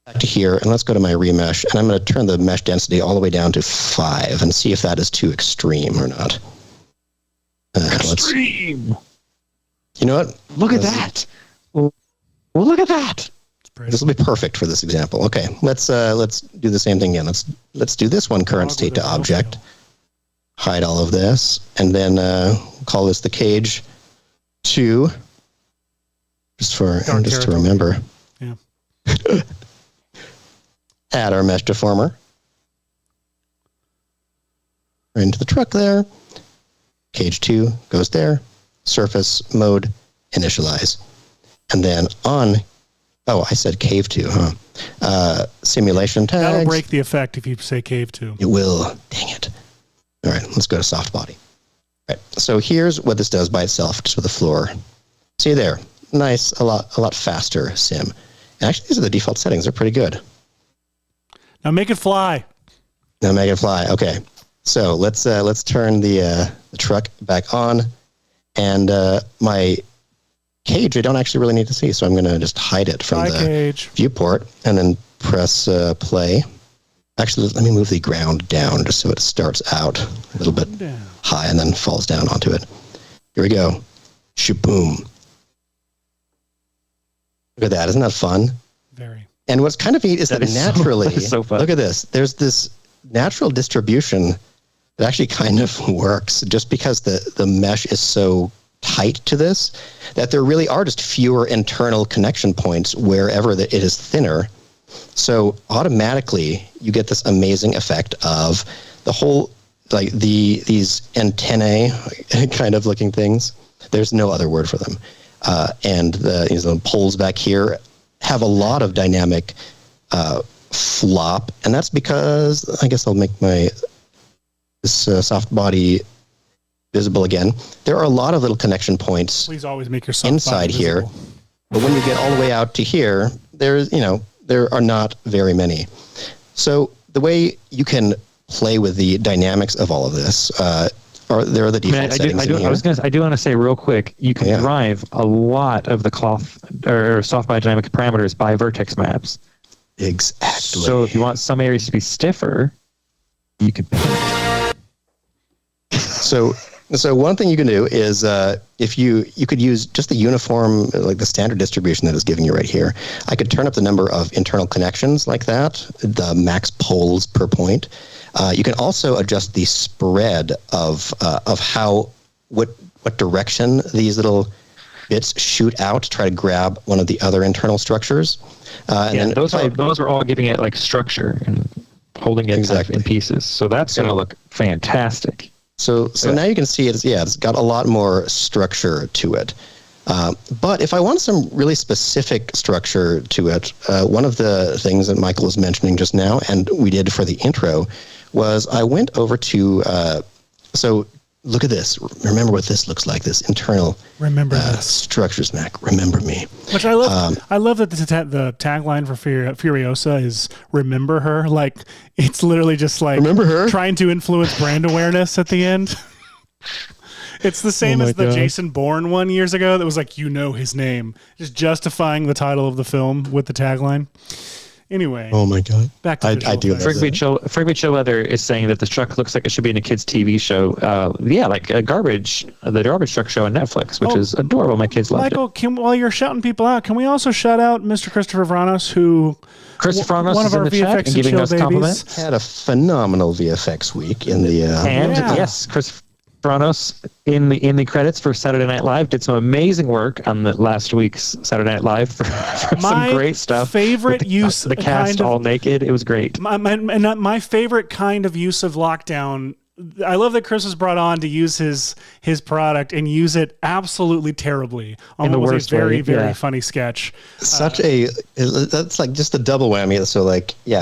Back to here, and let's go to my remesh, and I'm going to turn the mesh density all the way down to 5 and see if that is too extreme or not. Extreme. You know what? Look at that. Well, look at that. This will be perfect for this example. Okay, let's do the same thing again. Let's do this one, current state to object. Hide all of this, and then call this the cage 2. Just to remember. Yeah. Add our mesh deformer right into the truck there. Cage 2 goes there. Surface mode, initialize. And then on, I said cave 2, huh? Simulation tags. That'll break the effect if you say cave 2. It will. Dang it. All right, let's go to soft body. All right, so here's what this does by itself, just with the floor. See there. Nice, a lot faster sim. And actually, these are the default settings. They're pretty good. Now make it fly. Okay. So let's turn the truck back on, and my cage I don't actually really need to see, so I'm going to just hide it from the viewport, and then press play. Actually, let me move the ground down just so it starts out a little bit high and then falls down onto it. Here we go. Shaboom. Look at that. Isn't that fun? Very. And what's kind of neat is that naturally, so fun. Look at this. There's this natural distribution that actually kind of works just because the mesh is so tight to this that there really are just fewer internal connection points wherever it is thinner. So automatically you get this amazing effect of the whole, like these antennae kind of looking things. There's no other word for them. And the poles back here have a lot of dynamic flop, and that's because I guess I'll make this soft body visible again. There are a lot of little connection points. Please always make your soft inside body here, visible. But when you get all the way out to here, there are not very many. So the way you can play with the dynamics of all of this there are the default settings. I do want to say real quick, you can drive a lot of the cloth or soft body dynamic parameters by vertex maps. Exactly. So if you want some areas to be stiffer, you can pick. So one thing you can do is if you could use just the uniform, like the standard distribution that is giving you right here. I could turn up the number of internal connections like that, the max poles per point. You can also adjust the spread of what direction these little bits shoot out to try to grab one of the other internal structures. And those are all giving it like structure and holding it in pieces. So that's going to look fantastic. So now you can see it's got a lot more structure to it. But if I want some really specific structure to it, one of the things that Michael was mentioning just now, and we did for the intro, was I went over to, so look at this. Remember what this looks like. This internal structures, Mac. Remember me. Which I love. I love that the tagline for Furiosa is "Remember her." Like it's literally just like remember her trying to influence brand awareness at the end. It's the same as the Jason Bourne one years ago that was like, you know his name, just justifying the title of the film with the tagline. Anyway. Oh my God. Back to I do. Frisbee Chillweather is saying that the truck looks like it should be in a kid's TV show. Like the garbage truck show on Netflix, which is adorable. My kids love it. Michael, while you're shouting people out, can we also shout out Mr. Christopher Vranos, who one of our VFX and giving us compliments. Had a phenomenal VFX week in the yes, Chris Vranos in the credits for Saturday Night Live did some amazing work on the last week's Saturday Night Live for some great stuff. Favorite use the cast all naked. It was great. My favorite kind of use of lockdown. I love that Chris was brought on to use his product and use it absolutely terribly on what was a very funny sketch. That's like just a double whammy. So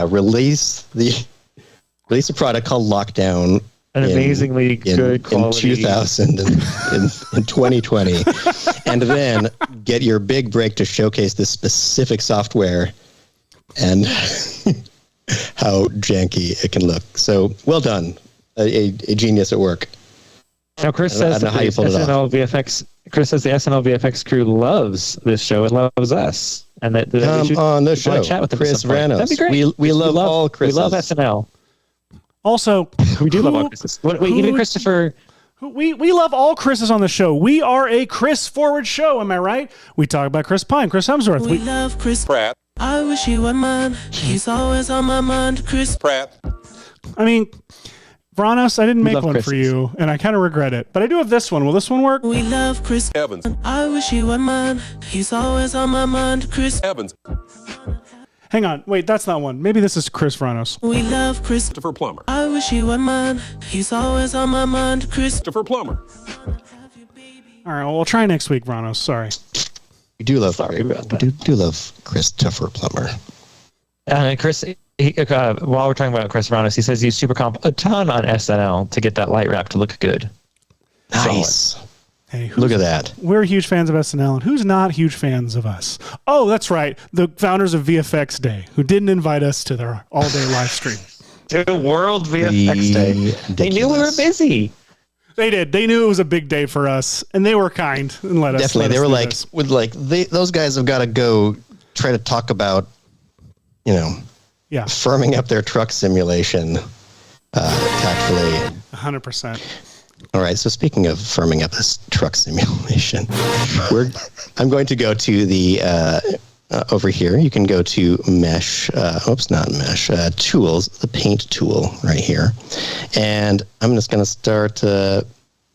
release the product called Lockdown. An amazingly good quality. In 2000 in 2020. And then get your big break to showcase this specific software and how janky it can look. So well done. A genius at work. Now Chris says the SNL VFX crew loves this show and loves us. And that come on the show. Chat with them Chris Vranos. That'd be great. We love all Chris. We love SNL. Also, we do love all Chris's. Even Christopher. We love all Chris's on the show. We are a Chris forward show. Am I right? We talk about Chris Pine, Chris Hemsworth. We love Chris Pratt. I wish he were mine. He's always on my mind, Chris Pratt. I mean, Vranos, I didn't make one for you, and I kind of regret it. But I do have this one. Will this one work? We love Chris Evans. I wish he were mine. He's always on my mind, Chris Evans. Hang on. Wait, that's not one. Maybe this is Chris Vranos. We love Christopher Plummer. I wish he were mine. He's always on my mind, Christopher Plummer. All right, well, we'll try next week, Vranos. Sorry. We do love Christopher Plummer. Chris, while we're talking about Chris Vranos, he says he used Super Comp a ton on SNL to get that light wrap to look good. Nice. Solid. Hey, look at that. We're huge fans of SNL, and who's not huge fans of us? Oh, that's right. The founders of VFX Day, who didn't invite us to their all-day live stream. To World VFX Day. They knew we were busy. They did. They knew it was a big day for us, and they were kind and let us. Definitely, they were like, those guys have got to go try to talk about, firming up their truck simulation tactfully. 100%. All right. So speaking of firming up this truck simulation, I'm going to go to the over here. You can go to mesh. Not mesh. Tools. The paint tool right here, and I'm just going to start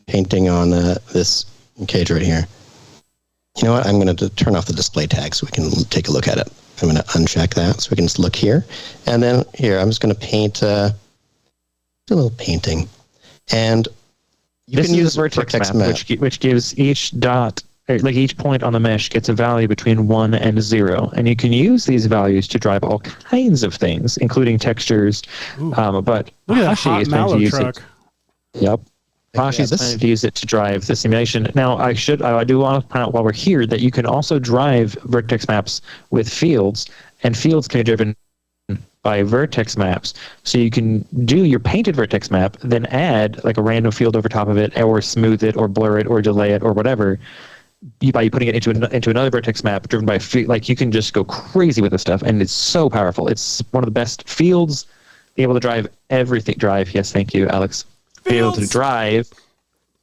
painting on this cage right here. You know what? I'm going to turn off the display tag so we can take a look at it. I'm going to uncheck that so we can just look here, and then here I'm just going to paint do a little painting, and you can use vertex map, which gives each dot, like each point on the mesh, gets a value between 1 and 0, and you can use these values to drive all kinds of things, including textures. But Hashi is going to use it. Yep. Hashi's planning to use it to drive the simulation. Now, I do want to point out while we're here that you can also drive vertex maps with fields, and fields can be driven by vertex maps. So you can do your painted vertex map, then add like a random field over top of it, or smooth it, or blur it, or delay it, or whatever. By putting it into another vertex map driven by like you can just go crazy with this stuff, and it's so powerful. It's one of the best fields. Be able to drive everything. Yes, thank you, Alex. Be able to drive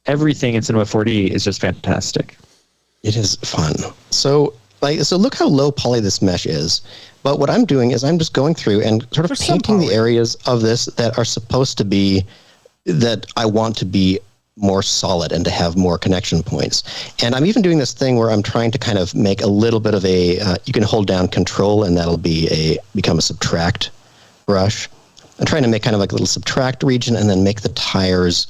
everything in Cinema 4D is just fantastic. It is fun. So look how low poly this mesh is. But what I'm doing is I'm just going through and sort of painting the areas of this that are supposed to be, that I want to be more solid and to have more connection points. And I'm even doing this thing where I'm trying to kind of make a little bit of you can hold down control and that'll become a subtract brush. I'm trying to make kind of like a little subtract region and then make the tires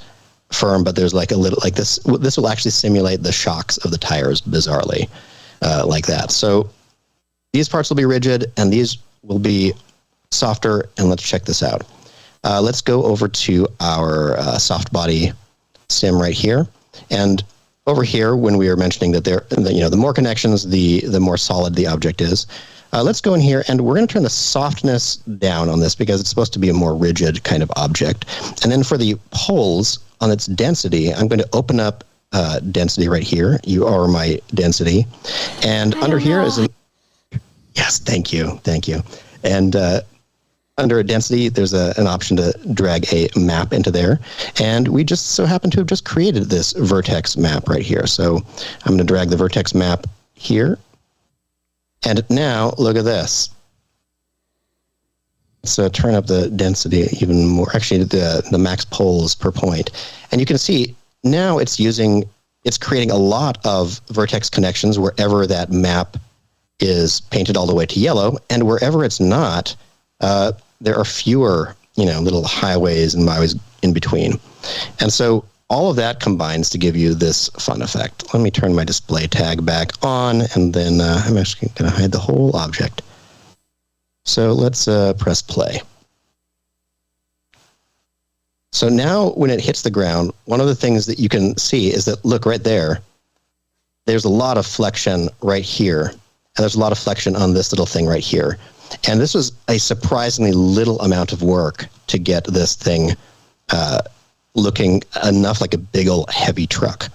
firm, but there's like a little, like this will actually simulate the shocks of the tires bizarrely, like that. So these parts will be rigid and these will be softer, and let's check this out. Let's go over to our soft body sim right here. And over here, when we were mentioning that the more connections, the more solid the object is. Let's go in here, and we're going to turn the softness down on this because it's supposed to be a more rigid kind of object. And then for the poles on its density, I'm going to open up density right here. You are my density. And under here is yes, thank you. And under a density, there's an option to drag a map into there. And we just so happen to have just created this vertex map right here. So I'm going to drag the vertex map here. And now, look at this. Let's turn up the density even more. Actually, the max poles per point. And you can see now it's creating a lot of vertex connections wherever that map is painted all the way to yellow. And wherever it's not, there are fewer, little highways and byways in between. And so all of that combines to give you this fun effect. Let me turn my display tag back on, and then I'm actually going to hide the whole object. So let's press play. So now when it hits the ground, one of the things that you can see is that, look right there, there's a lot of flexion right here, and there's a lot of flexion on this little thing right here. And this was a surprisingly little amount of work to get this thing looking enough like a big old heavy truck.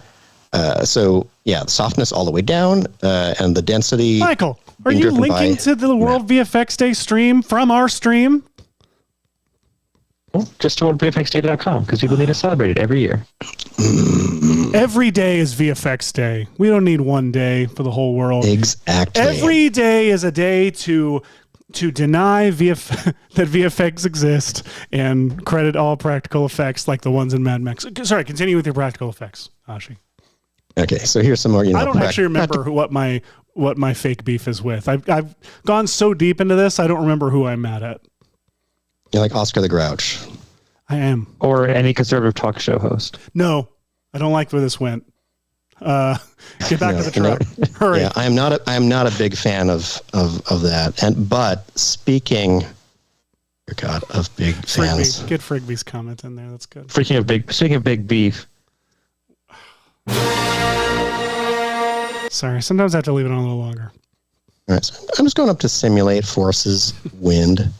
So yeah, the softness all the way down, and the density. Michael, are you linking to the World VFX Day stream from our stream? Well, just to worldvfxday.com because people need to celebrate it every year. Every day is VFX Day. We don't need one day for the whole world. Exactly. Every day is a day to deny that VFX exist and credit all practical effects like the ones in Mad Max. Sorry, continue with your practical effects, Ashi. Okay, so here's some more. I don't actually remember what my fake beef is with. I've gone so deep into this, I don't remember who I'm mad at. You're like Oscar the Grouch. I am. Or any conservative talk show host. No, I don't like where this went. Get back to the truck. Hurry. Yeah, I am not a big fan of that. But speaking, God, of big fans, get Frigby's comment in there. That's good. Speaking of big beef. Sorry, sometimes I have to leave it on a little longer. All right, so I'm just going up to simulate forces, wind,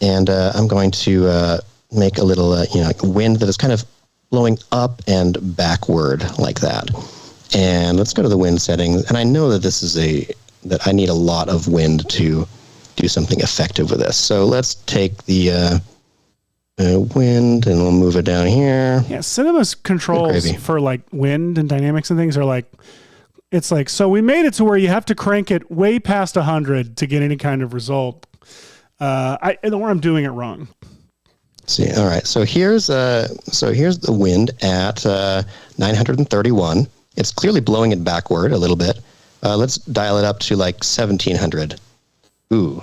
and I'm going to make a little, like wind that is kind of blowing up and backward like that. And let's go to the wind settings. And I know that that I need a lot of wind to do something effective with this. So let's take the wind and we'll move it down here. Yeah, Cinema's controls for like wind and dynamics and things are like, it's like, so we made it to where you have to crank it way past 100 to get any kind of result. I don't know where I'm doing it wrong. See, all right. So here's the wind at 931. It's clearly blowing it backward a little bit. Let's dial it up to like 1700. Ooh.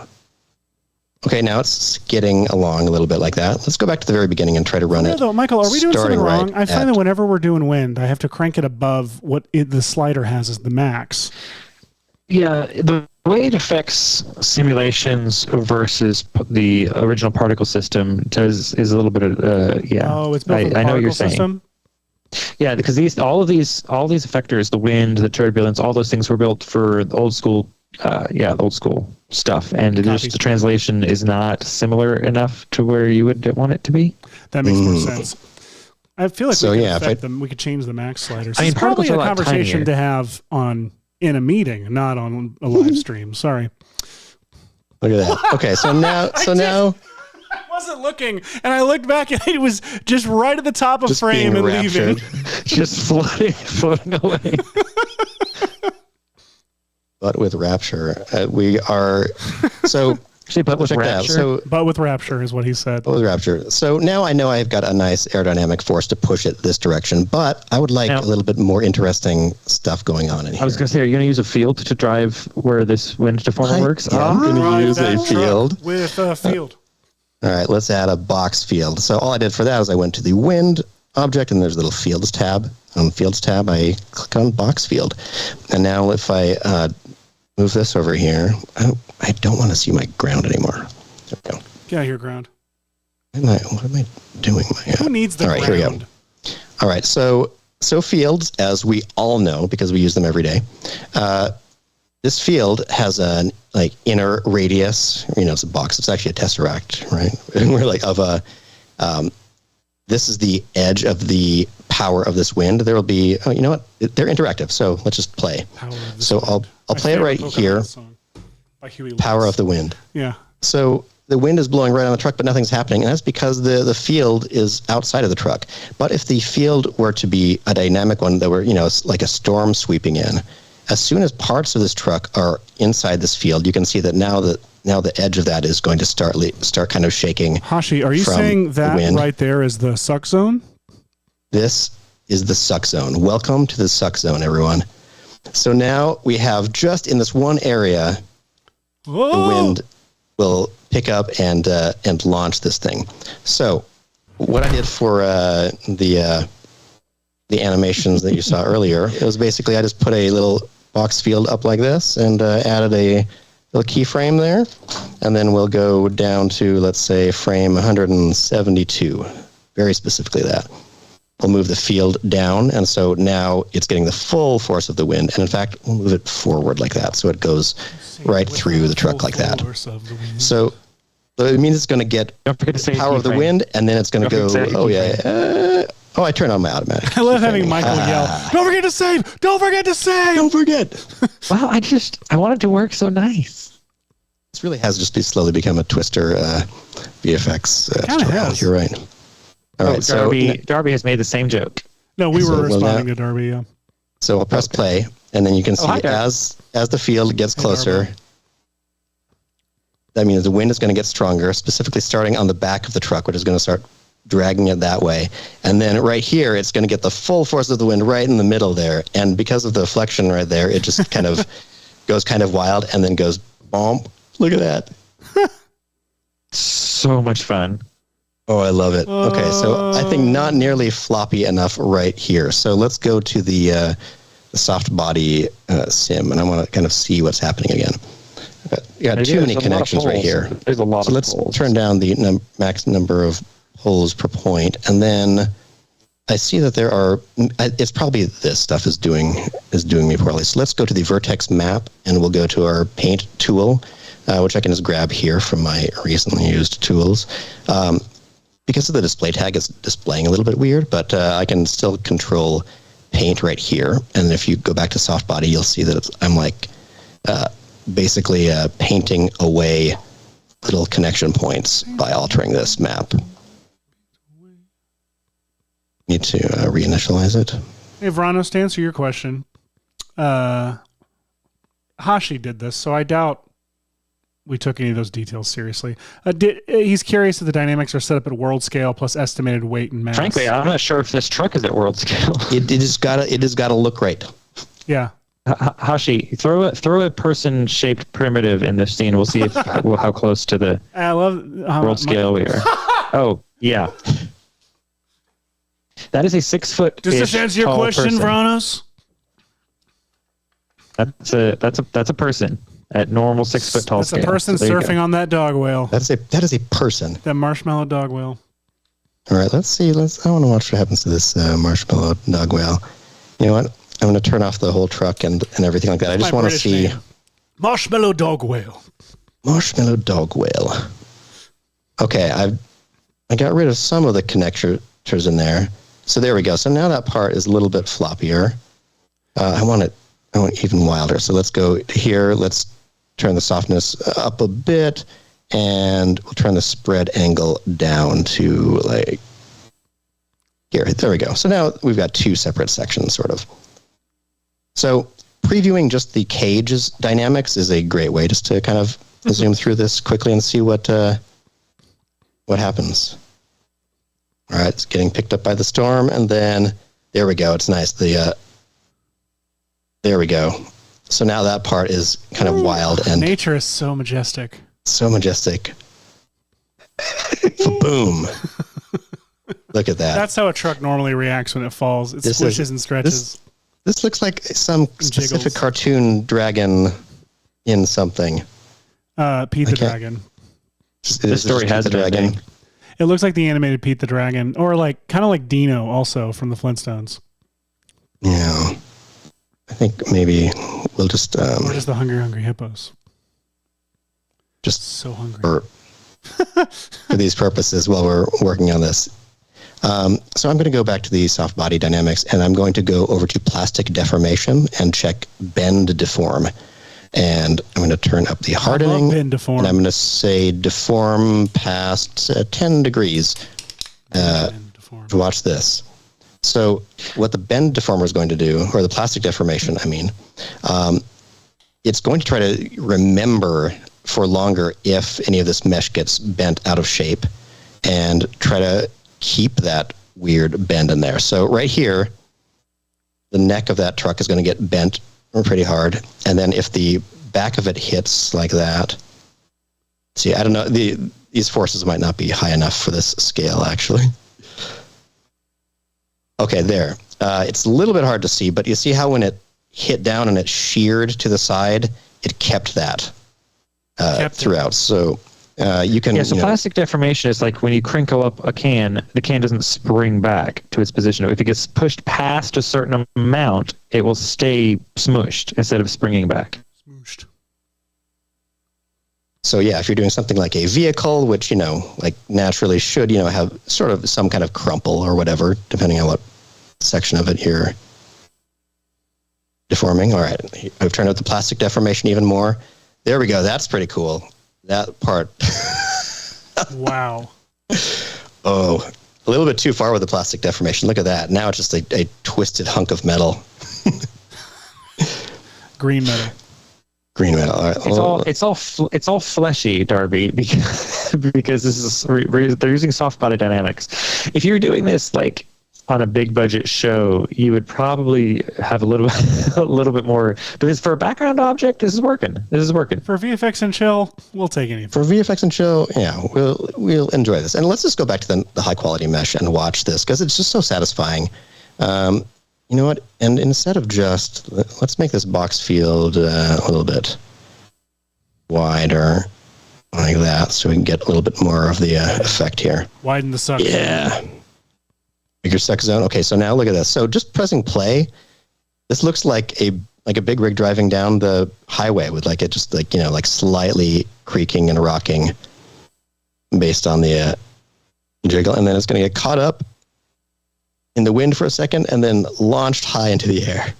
Okay, now it's skidding along a little bit like that. Let's go back to the very beginning and try to run it. Though, Michael, are we doing something wrong? Right I find that whenever we're doing wind, I have to crank it above what the slider has as the max. Yeah, the way it affects simulations versus the original particle system is a little bit of yeah. Oh, it's built for the I know what you're system? saying. Yeah, because all these effectors, the wind, the turbulence, all those things were built for the old school. The old school stuff, and the translation is not similar enough to where you would want it to be. That makes more sense. I feel like we could change the max sliders. I mean, it's probably a lot conversation tinier. to have in a meeting, not on a live stream. Sorry. Look at that. Okay, so now, I wasn't looking, and I looked back, and it was just right at the top of frame and leaving. Just floating away. But with Rapture, we are so. But with Rapture, but with Rapture is what he said. But with Rapture, so now I know I've got a nice aerodynamic force to push it this direction. But I would like a little bit more interesting stuff going on in here. I was going to say, are you going to use a field to drive where this wind deformer works? I'm going to use a field with a field. All right, let's add a box field. So all I did for that is I went to the wind object, and there's a little fields tab. On the fields tab, I click on box field, and now if I move this over here. I don't want to see my ground anymore. There we go. Get out of here, ground. What am I doing? Who needs the ground? All right, here we go. All right. So fields, as we all know, because we use them every day, this field has an inner radius. It's a box. It's actually a tesseract, right? We're this is the edge of the power of this wind. There will be, you know what? They're interactive. So let's just play. So I'll play it right here. Power of the wind. Yeah. So the wind is blowing right on the truck, but nothing's happening. And that's because the field is outside of the truck. But if the field were to be a dynamic one that were, like a storm sweeping in, as soon as parts of this truck are inside this field, you can see that now the edge of that is going to start kind of shaking. Hashi, are you saying that right there is the suck zone? This is the suck zone. Welcome to the suck zone, everyone. So now we have just in this one area, the wind will pick up and launch this thing. So what I did for the animations that you saw earlier, it was basically I just put a little box field up like this and added a little keyframe there, and then we'll go down to, let's say, frame 172, very specifically that. We'll move the field down, and so now it's getting the full force of the wind, and in fact, we'll move it forward like that, so it goes right through the truck like that. So it means it's going to get power of the wind, and then it's going to go, I turned on my automatic. I love having Michael yell, "Don't forget to save! Don't forget to save! Don't forget!" Wow, I want it to work so nice. This really has just slowly become a Twister VFX tutorial. You're right. All right, Darby has made the same joke. No, we were responding to Darby. Yeah. So I'll press play, and then you can see as the field gets closer, that means the wind is going to get stronger, specifically starting on the back of the truck, which is going to start dragging it that way. And then right here, it's going to get the full force of the wind right in the middle there. And because of the flexion right there, it just kind of goes kind of wild and then goes bomb. Look at that. So much fun. Oh, I love it. Okay, so I think not nearly floppy enough right here. So let's go to the soft body sim, and I want to kind of see what's happening again. You got too many connections right here. There's a lot so let's turn down the max number of holes per point, and then I see that there are. It's probably this stuff is doing me poorly. So let's go to the vertex map, and we'll go to our paint tool, which I can just grab here from my recently used tools. Because of the display tag, it's displaying a little bit weird, but I can still control paint right here. And if you go back to soft body, you'll see that I'm basically painting away little connection points by altering this map. Need to reinitialize it. Hey, Vranos, to answer your question, Hashi did this, so I doubt we took any of those details seriously. He's curious if the dynamics are set up at world scale plus estimated weight and mass. Frankly, I'm not sure if this truck is at world scale. It has got to look right. Yeah. Hashi, throw a person-shaped primitive in this scene. We'll see how close to the world scale we are. Oh, yeah. That is a 6 foot. Does this answer your question, Vranos? That's a person at normal 6 foot tall That's scale. a person surfing on that dog whale. That is a person. That marshmallow dog whale. All right, let's see. I want to watch what happens to this marshmallow dog whale. You know what? I'm going to turn off the whole truck and everything like that. I just want to see marshmallow dog whale. Marshmallow dog whale. Okay, I got rid of some of the connectors in there. So there we go. So now that part is a little bit floppier. I want even wilder. So let's go here. Let's turn the softness up a bit, and we'll turn the spread angle down to like here. There we go. So now we've got two separate sections, sort of. So previewing just the cage's dynamics is a great way just to kind of zoom through this quickly and see what happens. All right, it's getting picked up by the storm, and then there we go. It's nice. There we go. So now that part is kind of wild, and nature is so majestic. So majestic. Boom. Look at that. That's how a truck normally reacts when it falls. It swishes and stretches. This looks like some specific cartoon dragon in something. Pete the Dragon. This story has a dragon. It looks like the animated Pete the Dragon, or like kind of like Dino also from the Flintstones. Yeah. I think maybe we'll just Or just the Hungry Hippos. Just so hungry. For these purposes while we're working on this. So I'm going to go back to the soft body dynamics, and I'm going to go over to plastic deformation and check bend deform. And I'm going to turn up the hardening. Bend deform. And I'm going to say deform past 10 degrees. Bend deform. Watch this. So what the bend deformer is going to do, or the plastic deformation, I mean, it's going to try to remember for longer if any of this mesh gets bent out of shape and try to keep that weird bend in there. So right here, the neck of that truck is going to get bent pretty hard. And then if the back of it hits like that, see, I don't know, these forces might not be high enough for this scale, actually. Okay, there. It's a little bit hard to see, but you see how when it hit down and it sheared to the side, it kept that throughout. So you can... Yeah, so plastic deformation is like when you crinkle up a can, the can doesn't spring back to its position. If it gets pushed past a certain amount, it will stay smushed instead of springing back. Smooshed. So yeah, if you're doing something like a vehicle, which, like naturally should, have sort of some kind of crumple or whatever, depending on what section of it you're deforming. All right, I've turned up the plastic deformation even more. There we go. That's pretty cool. That part. Wow. Oh, a little bit too far with the plastic deformation. Look at that. Now it's just a twisted hunk of metal. Green metal. Green metal. All right. It's all fleshy, Darby, because this is they're using soft body dynamics. If you're doing this like on a big budget show, you would probably have a little bit more. Because for a background object, this is working. For VFX and chill, we'll take anything. For VFX and chill, yeah, we'll enjoy this. And let's just go back to the high quality mesh and watch this because it's just so satisfying. You know what? And instead of just, let's make this box field a little bit wider like that so we can get a little bit more of the effect here. Widen the suck. Yeah. Bigger suck zone. Okay, so now look at this. So just pressing play, this looks like a big rig driving down the highway with like it just like slightly creaking and rocking based on the jiggle, and then it's going to get caught up in the wind for a second and then launched high into the air.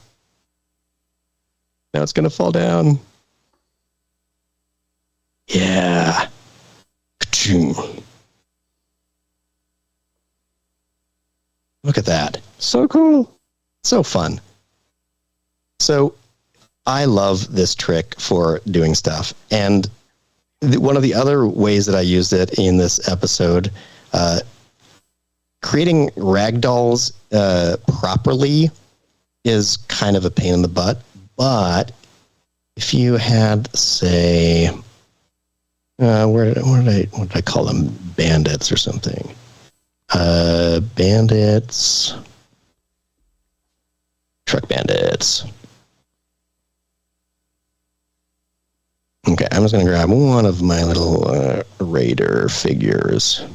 Now it's going to fall down. Yeah. Look at that. So cool. So fun. So I love this trick for doing stuff. And one of the other ways that I used it in this episode, creating ragdolls properly is kind of a pain in the butt. But if you had, say, what did I call them? Bandits or something. Bandits. Truck bandits. Okay, I'm just going to grab one of my little raider figures.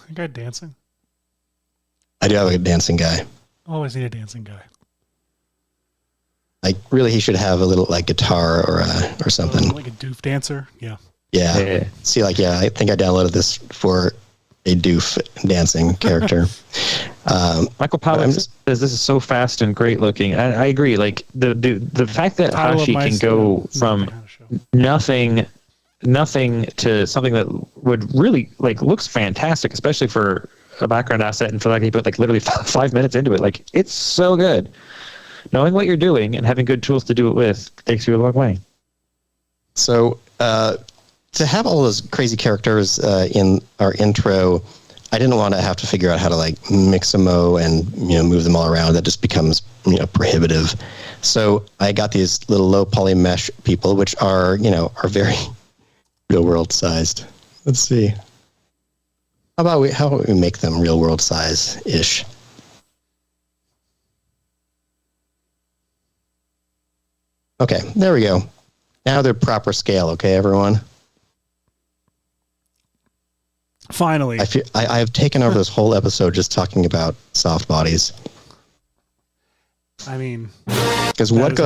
You guy dancing? I do have a dancing guy. Always need a dancing guy. Like, really, he should have a little, like, guitar or something. Like a doof dancer? Yeah. Yeah. See, I think I downloaded this for a doof dancing character. Michael Powell says this is so fast and great looking. I agree. Like the fact that Hashi can go from nothing to something that would really looks fantastic, especially for a background asset, and for he put literally 5 minutes into it. Like, it's so good. Knowing what you're doing and having good tools to do it with takes you a long way. So to have all those crazy characters in our intro, I didn't want to have to figure out how to mix them and move them all around. That just becomes prohibitive. So I got these little low poly mesh people, which are very real world sized. Let's see. How about we make them real world size ish? Okay, there we go. Now they're proper scale. Okay, everyone. Finally. I have taken over this whole episode just talking about soft bodies. I mean, because what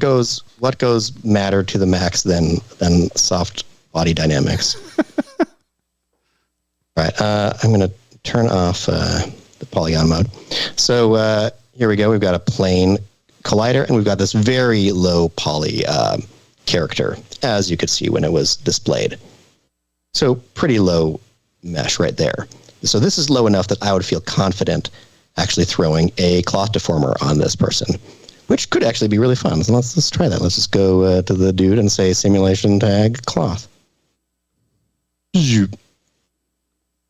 goes matter to the max than soft body dynamics. Right. I'm going to turn off the polygon mode. So here we go. We've got a plane collider, and we've got this very low poly character, as you could see when it was displayed. So pretty low mesh right there. So this is low enough that I would feel confident actually throwing a cloth deformer on this person, which could actually be really fun. So let's try that. Let's just go to the dude and say simulation tag cloth.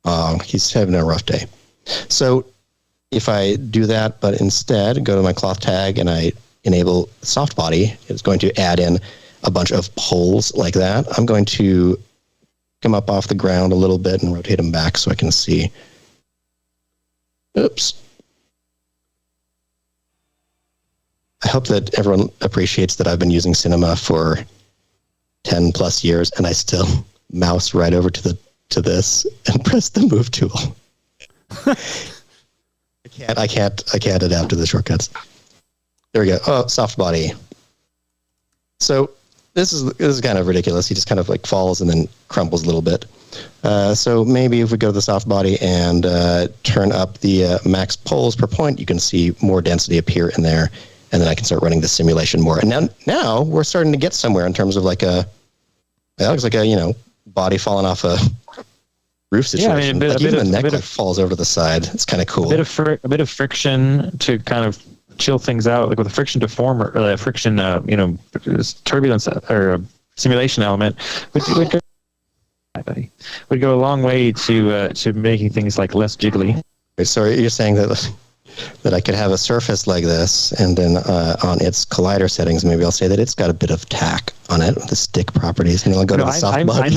Oh, he's having a rough day. So if I do that, but instead go to my cloth tag and I enable soft body, it's going to add in a bunch of poles like that. I'm going to come up off the ground a little bit and rotate him back so I can see. Oops. I hope that everyone appreciates that I've been using Cinema for 10 plus years and I still mouse right over to this and press the move tool. I can't adapt to the shortcuts. There we go. Oh, soft body. So this is kind of ridiculous. He just kind of like falls and then crumbles a little bit. So maybe if we go to the soft body and turn up the max poles per point, you can see more density appear in there. And then I can start running the simulation more. And now we're starting to get somewhere in terms of like that looks like a, body falling off a roof situation. Yeah, even the neck falls over to the side. It's kind of cool. A bit of friction to kind of chill things out, like with a friction deformer, or a friction, turbulence or simulation element would go a long way to making things like less jiggly. So you're saying that I could have a surface like this, and then on its collider settings, maybe I'll say that it's got a bit of tack on it, the stick properties, and then I'll go to the soft body. I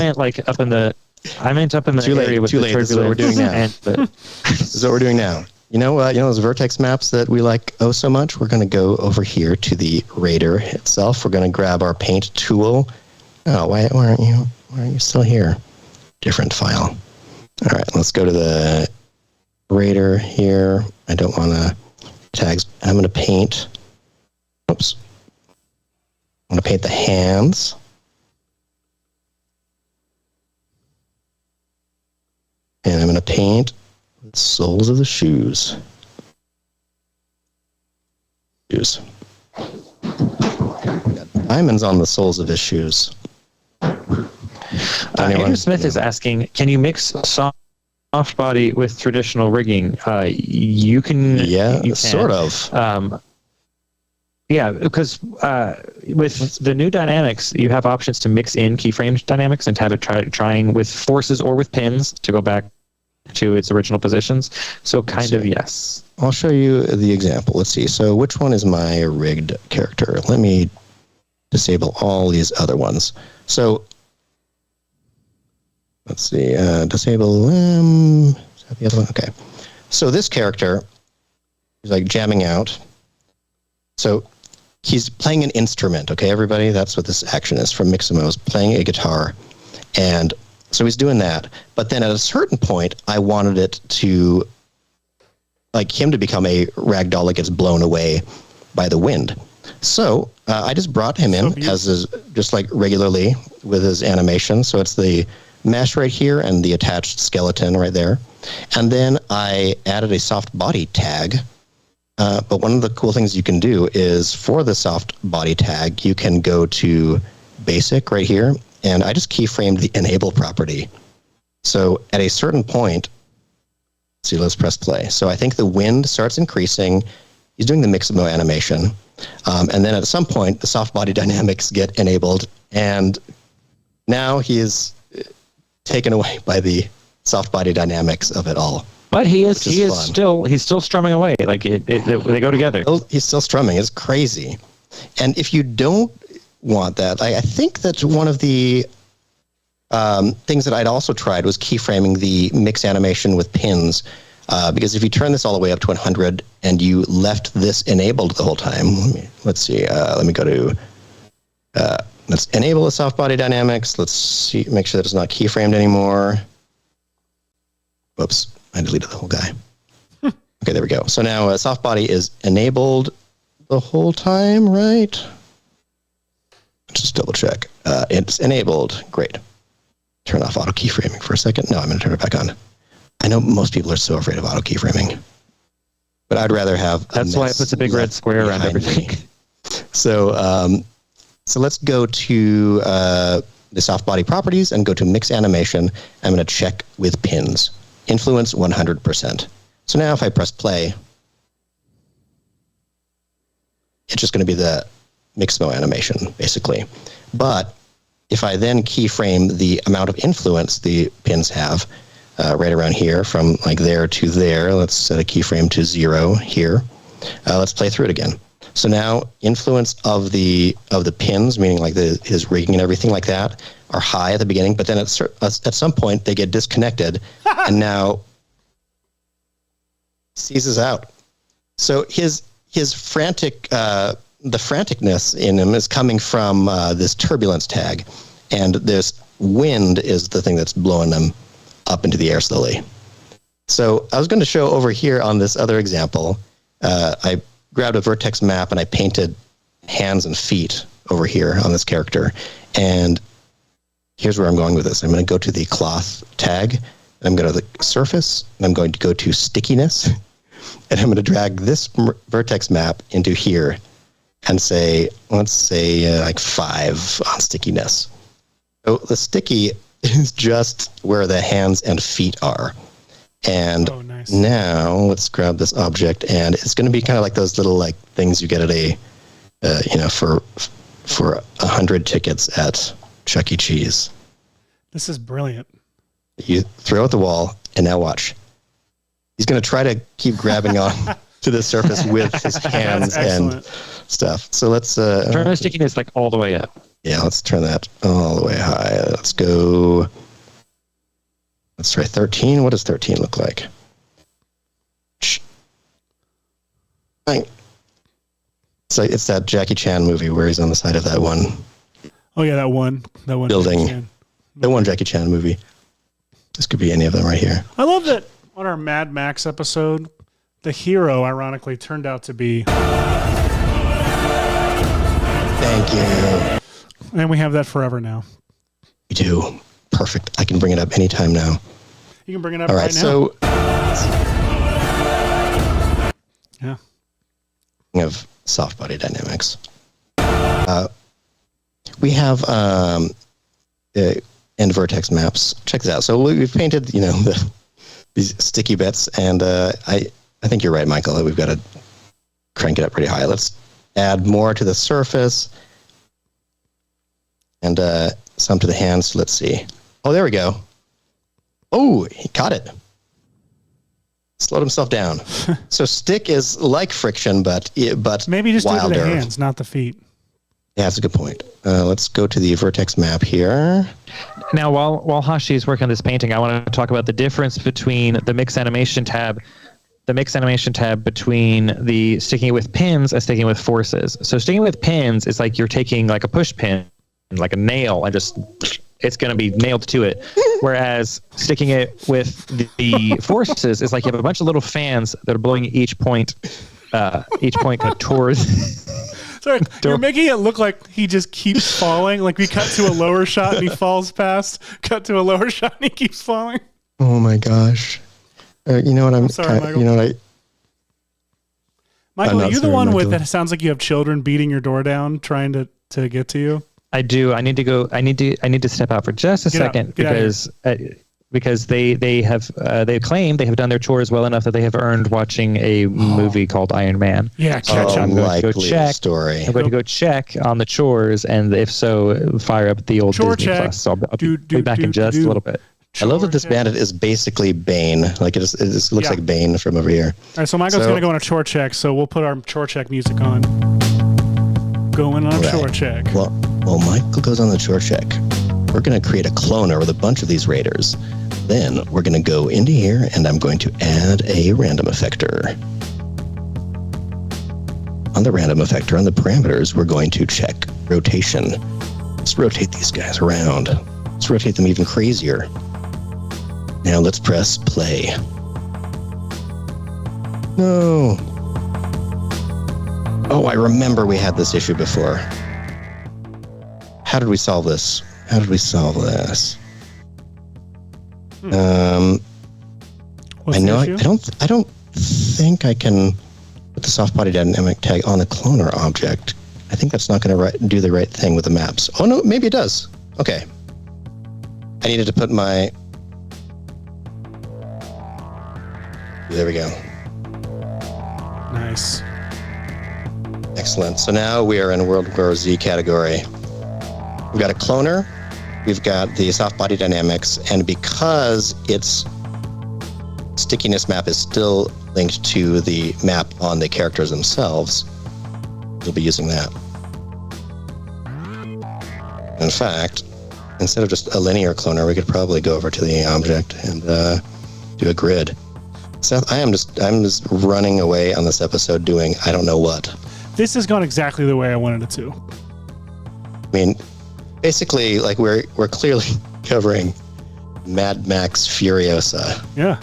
meant up in the area with the turbulence. This is what we're doing now. This is what we're doing now. You know those vertex maps that we like so much? We're going to go over here to the Raider itself. We're going to grab our paint tool. Oh, why aren't you still here? Different file. All right, let's go to the Raider here. I don't want to tags. I'm going to paint. Oops. I'm going to paint the hands. And I'm going to paint the soles of the shoes. Got diamonds on the soles of his shoes. Andrew Smith is asking, can you mix soft body with traditional rigging? You can. Yeah, you can. Sort of. Yeah, because with the new dynamics, you have options to mix in keyframe dynamics and have it trying with forces or with pins to go back to its original positions. So kind of yes. I'll show you the example. Let's see. So which one is my rigged character? Let me disable all these other ones. So let's see. Disable them. Is that the other one? Okay. So this character is like jamming out. So he's playing an instrument, okay, everybody? That's what this action is from Miximo's, playing a guitar. And so he's doing that. But then at a certain point, I wanted it to, like him to become a ragdoll that gets blown away by the wind. So I just brought him in just like regularly with his animation. So it's the mesh right here and the attached skeleton right there. And then I added a soft body tag. But one of the cool things you can do is for the soft body tag, you can go to basic right here, and I just keyframed the enable property. So at a certain point, let's press play. So I think the wind starts increasing. He's doing the Miximo animation. And then at some point, the soft body dynamics get enabled, and now he is taken away by the soft body dynamics of it all. But he's still strumming away. Like they go together. He's still strumming. It's crazy. And if you don't want that, I think that one of the things that I'd also tried was keyframing the mix animation with pins. Because if you turn this all the way up to 100 and you left this enabled the whole time, let's see. Let me go to. Let's enable the soft body dynamics. Let's see. Make sure that it's not keyframed anymore. Whoops, I deleted the whole guy. Okay, there we go. So now soft body is enabled the whole time, right? Just double check. It's enabled. Great. Turn off auto keyframing for a second. No, I'm going to turn it back on. I know most people are so afraid of auto keyframing, but I'd rather have. That's why it puts a big red square around everything. So, so let's go to the soft body properties and go to mix animation. I'm going to check with pins. Influence 100%. So now if I press play, it's just going to be the Mixmo animation, basically. But if I then keyframe the amount of influence the pins have, right around here, from like there to there, let's set a keyframe to 0 here. Let's play through it again. So now influence of the pins, meaning like his rigging and everything like that, are high at the beginning, but then at some point they get disconnected, and now seizes out. So his frantic, the franticness in him is coming from this turbulence tag, and this wind is the thing that's blowing them up into the air slowly. So I was going to show over here on this other example, I grabbed a vertex map and I painted hands and feet over here on this character. And here's where I'm going with this. I'm going to go to the cloth tag, and I'm going to the surface, and I'm going to go to stickiness, and I'm going to drag this vertex map into here and say, let's say like 5 on stickiness. So the sticky is just where the hands and feet are. And nice. Now let's grab this object, and it's going to be kind of like those little like things you get at a, for 100 tickets at Chuck E. Cheese. This is brilliant. You throw at the wall, and now watch. He's going to try to keep grabbing on to the surface with his hands and stuff. So let's turn the stickiness like all the way up. Yeah, let's turn that all the way high. Let's go. Let's try 13. What does 13 look like? It's that Jackie Chan movie where he's on the side of that one. Oh yeah, that one building. The one Jackie Chan movie. This could be any of them right here. I love that on our Mad Max episode, the hero ironically turned out to be. Thank you. And we have that forever now. We do. Perfect. I can bring it up anytime now. You can bring it up all right now. So, yeah. Of soft body dynamics. We have end vertex maps. Check this out. So we've painted, these sticky bits, and I think you're right, Michael, that we've got to crank it up pretty high. Let's add more to the surface and some to the hands. Let's see. Oh, there we go. Oh, he caught it. Slowed himself down. So stick is like friction, but maybe just wilder. do it with the hands, not the feet. Yeah, that's a good point. Let's go to the vertex map here. Now, while Hashi is working on this painting, I want to talk about the difference between the mix animation tab, between the sticking with pins and sticking with forces. So sticking with pins is like you're taking like a push pin, like a nail, and just it's going to be nailed to it. Whereas sticking it with the forces is like you have a bunch of little fans that are blowing each point kind of towards. Sorry, you're making it look like he just keeps falling. Like we cut to a lower shot and he falls past. Cut to a lower shot and he keeps falling. Oh my gosh! You know what I'm sorry, Michael. You know what Michael, are you the one with that sounds like you have children beating your door down trying to get to you? I do. I need to go. I need to step out for just a second because they claim they have done their chores well enough that they have earned watching a movie called Iron Man. Yeah, I'm going to go check. Story. I'm going to go check on the chores, and if so, fire up the old Chore Disney check. Plus. So I'll be back in just a little bit. I love that this bandit is basically Bane. Like it looks like Bane from over here. All right, so Michael's going to go on a chore check, so we'll put our chore check music on. Going on a chore check. Well, Michael goes on the chore check. We're going to create a cloner with a bunch of these raiders. Then we're going to go into here, and I'm going to add a random effector. On the random effector, on the parameters, we're going to check rotation. Let's rotate these guys around. Let's rotate them even crazier. Now let's press play. No. Oh, I remember we had this issue before. How did we solve this? What's I know the issue? I don't think I can put the soft body dynamic tag on the cloner object. I think that's not going to do the right thing with the maps. Oh no, maybe it does. Okay. I needed to put my... There we go. Nice. Excellent. So now we are in World War Z category. We've got a cloner, we've got the soft body dynamics, and because its stickiness map is still linked to the map on the characters themselves, we'll be using that. In fact, instead of just a linear cloner, we could probably go over to the object and do a grid. Seth, I'm just running away on this episode doing I don't know what. This has gone exactly the way I wanted it to. I mean, basically, like we're clearly covering Mad Max Furiosa. Yeah,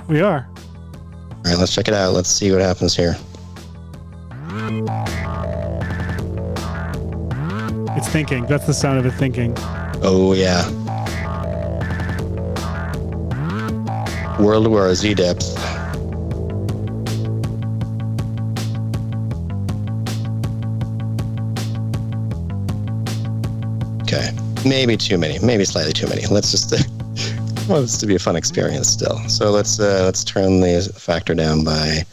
we are. All right, let's check it out. Let's see what happens here. It's thinking. That's the sound of it thinking. Oh yeah. World War Z depth. Okay, maybe too many, maybe slightly too many. Let's just want this to be a fun experience still. So let's turn the factor down by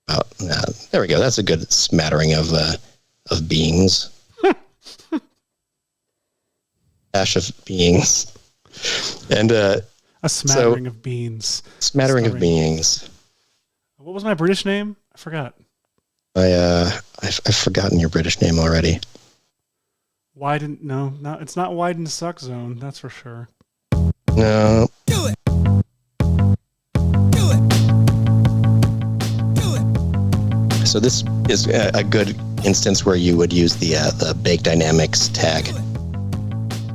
about there we go. That's a good smattering of beings. Dash of beings, and a smattering of beans. Smattering of beings. What was my British name? I forgot. I've forgotten your British name already. No, it's not Widen Suck Zone, that's for sure. No. Do it. So this is a good instance where you would use the Bake Dynamics tag.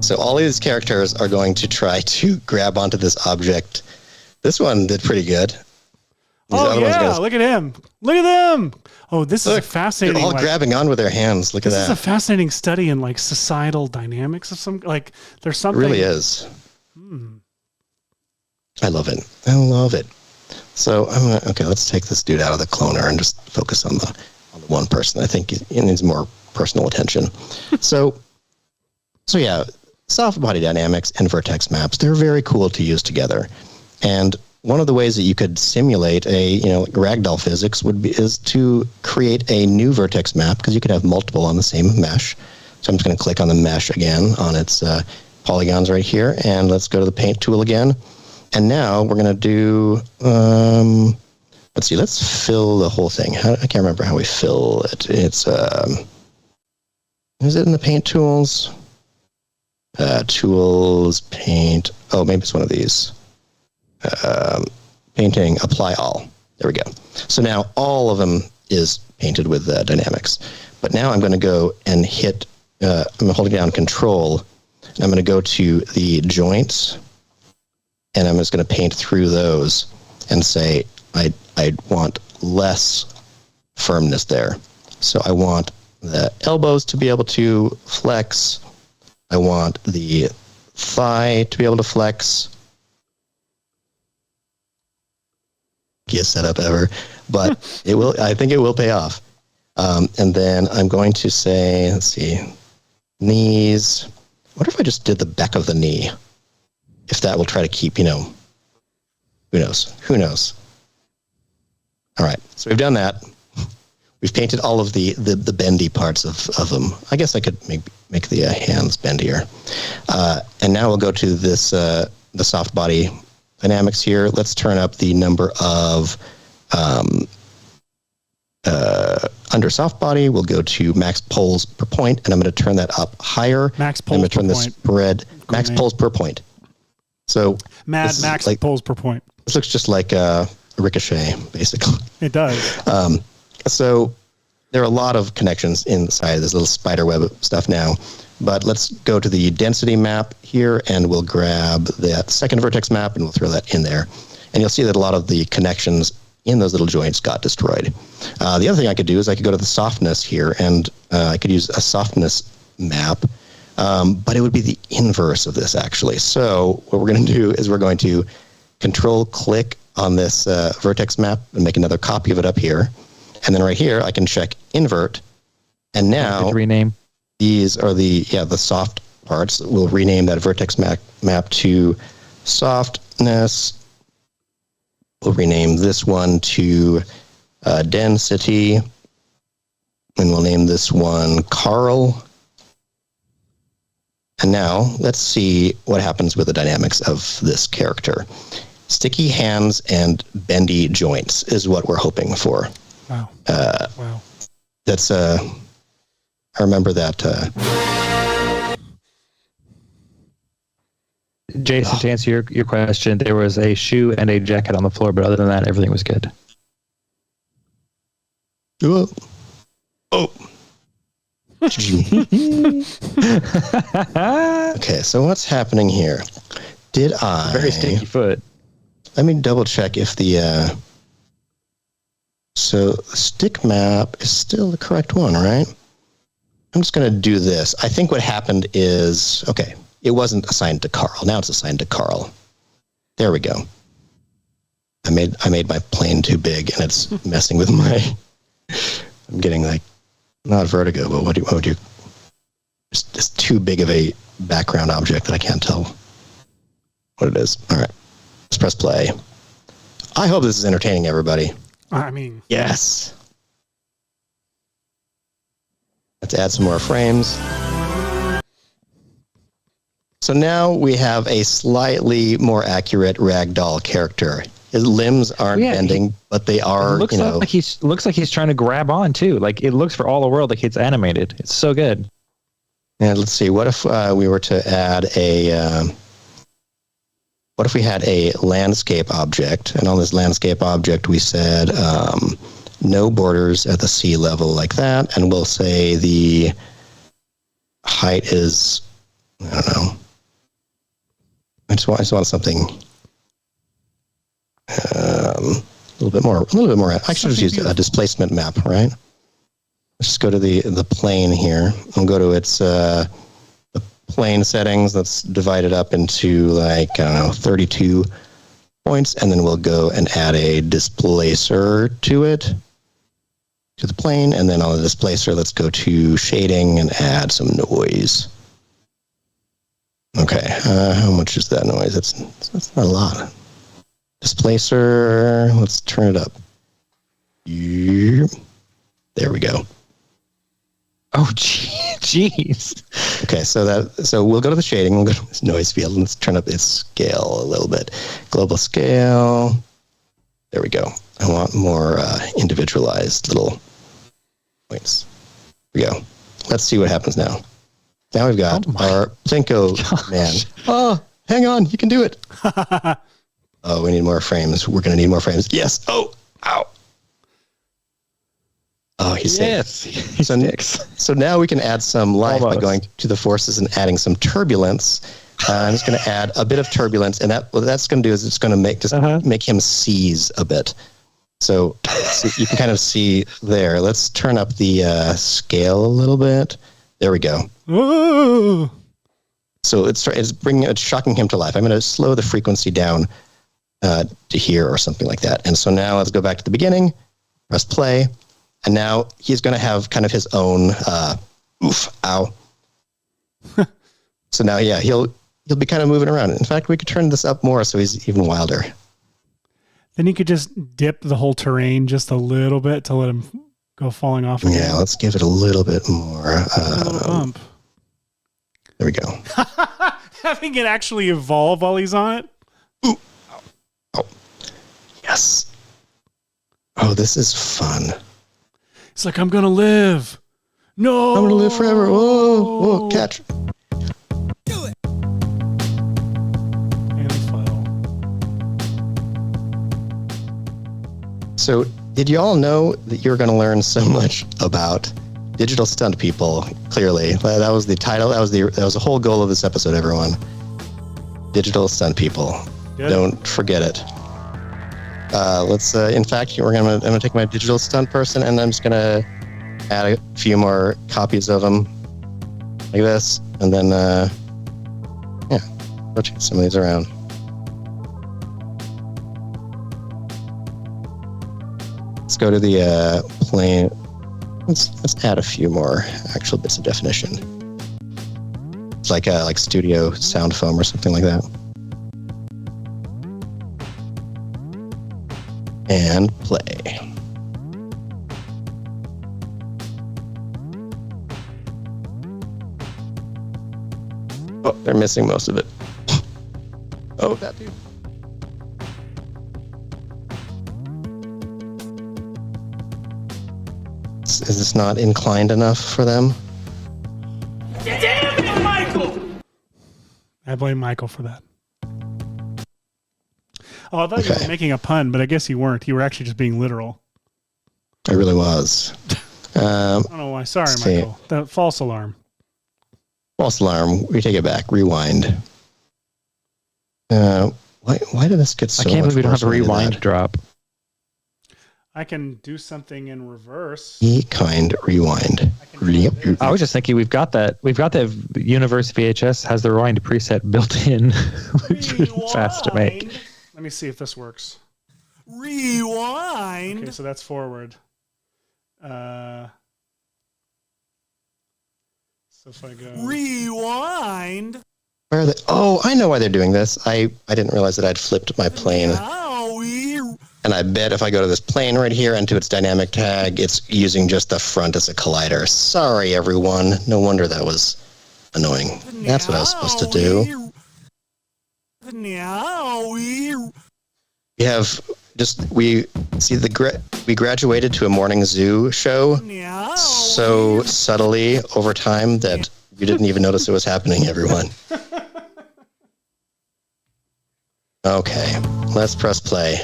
So all of these characters are going to try to grab onto this object. This one did pretty good. Oh yeah, look at him. Look at them. Oh, this is a fascinating. They're all grabbing on with their hands. Look at that. This is a fascinating study in like societal dynamics of some, like there's something. It really is. I love it. I love it. So let's take this dude out of the cloner and just focus on the one person. I think it needs more personal attention. So yeah, soft body dynamics and vertex maps, they're very cool to use together. And one of the ways that you could simulate ragdoll physics is to create a new vertex map, because you could have multiple on the same mesh. So I'm just going to click on the mesh again on its polygons right here, and let's go to the paint tool again. And now we're going to do, let's see, let's fill the whole thing. I can't remember how we fill it. It's, is it in the paint tools? Tools, paint. Oh, maybe it's one of these. Painting, apply all. There we go. So now all of them is painted with dynamics. But now I'm going to go and hit, I'm holding down control, and I'm going to go to the joints, and I'm just going to paint through those and say I want less firmness there. So I want the elbows to be able to flex. I want the thigh to be able to flex. Setup ever, but it will. I think it will pay off. And then I'm going to say, let's see, knees. What if I just did the back of the knee? If that will try to keep, who knows? Who knows? All right, so we've done that. We've painted all of the bendy parts of them. I guess I could make the hands bendier. And now we'll go to this the soft body dynamics here. Let's turn up the number of under soft body. We'll go to max poles per point, and I'm going to turn that up higher. Max poles per point. I'm going to turn the spread max poles per point. So Max poles per point. This looks just like a ricochet, basically. It does. So there are a lot of connections inside this little spider web stuff now. But let's go to the density map here, and we'll grab that second vertex map, and we'll throw that in there. And you'll see that a lot of the connections in those little joints got destroyed. The other thing I could do is I could go to the softness here, and I could use a softness map, but it would be the inverse of this, actually. So what we're going to do is we're going to control-click on this vertex map and make another copy of it up here. And then right here, I can check invert, and now rename. These are the soft parts. We'll rename that vertex map to softness. We'll rename this one to density. And we'll name this one Carl. And now let's see what happens with the dynamics of this character. Sticky hands and bendy joints is what we're hoping for. Wow. Wow. That's I remember that. Jason, to answer your question, there was a shoe and a jacket on the floor, but other than that, everything was good. Oh. Okay, so what's happening here? Did I... Very sticky foot. Let me double check if the... So the stick map is still the correct one, right? I'm just going to do this. I think what happened is... Okay, it wasn't assigned to Carl. Now it's assigned to Carl. There we go. I made my plane too big, and it's messing with my... I'm getting like... Not vertigo, but what would you... It's too big of a background object that I can't tell what it is. All right. Let's press play. I hope this is entertaining, everybody. I mean... Yes. Let's add some more frames. So now we have a slightly more accurate ragdoll character. His limbs aren't bending, but they are, looks like he's trying to grab on too. Like it looks for all the world like it's animated. It's so good. And let's see, what if we were to add a... what if we had a landscape object, and on this landscape object we said no borders at the sea level like that, and we'll say the height is, I don't know. I just want something a little bit more. I should just use a displacement map, right? Let's just go to the plane here. I'll go to its the plane settings. Let's divide it up into like, I don't know, 32 points, and then we'll go and add a displacer to it, to the plane, and then on the displacer, let's go to shading and add some noise. Okay, how much is that noise? That's not a lot. Displacer, let's turn it up. There we go. Oh, jeez. Okay, so we'll go to the shading. We'll go to this noise field, and let's turn up its scale a little bit. Global scale. There we go. I want more individualized little points. Here we go. Let's see what happens now. Now we've got our Plinko man. Oh, hang on. You can do it. Oh, we need more frames. We're going to need more frames. Yes. Oh, ow. Oh, he's safe. So now we can add some life by going to the forces and adding some turbulence. I'm just going to add a bit of turbulence, and what that's going to do is it's going to make him seize a bit. So you can kind of see there. Let's turn up the scale a little bit. There we go. Ooh. So it's shocking him to life. I'm going to slow the frequency down to here or something like that. And so now let's go back to the beginning, press play, and now he's going to have kind of his own ow. So now, yeah, he'll be kind of moving around. In fact, we could turn this up more so he's even wilder. Then you could just dip the whole terrain just a little bit to let him go falling off again. Yeah, let's give it a little bit more. A little bump. There we go. Having it actually evolve while he's on it. Ooh. Oh. Yes. Oh, this is fun. It's like, I'm going to live. No. I'm going to live forever. Whoa, catch. Do it. And file. So, did you all know that you're going to learn so much about Digital stunt people, clearly. That was the title. That was the whole goal of this episode, everyone. Digital stunt people. Good. Don't forget it. Let's. In fact, I'm gonna take my digital stunt person, and I'm just gonna add a few more copies of them, like this, and then rotate some of these around. Let's go to the plane. Let's add a few more actual bits of definition. It's like studio sound foam or something like that. And play. Oh, they're missing most of it. Oh, that dude. Is this not inclined enough for them? Damn it, Michael! I blame Michael for that. Oh, I thought you were making a pun, but I guess you weren't. You were actually just being literal. I really was. I don't know why. Sorry, Michael. The false alarm. False alarm. We take it back. Rewind. Why did this get so I can't believe we don't have a worse when I did rewind that? drop. I can do something in reverse. Kind rewind. I was just thinking we've got that Universe VHS has the rewind preset built in, which is fast to make. Let me see if this works. Rewind. Okay, so that's forward. So if I go rewind. Where are they? Oh, I know why they're doing this. I didn't realize that I'd flipped my plane. And I bet if I go to this plane right here and to its dynamic tag, it's using just the front as a collider. Sorry, everyone. No wonder that was annoying. That's what I was supposed to do. We graduated to a morning zoo show so subtly over time that you didn't even notice it was happening, everyone. Okay, let's press play.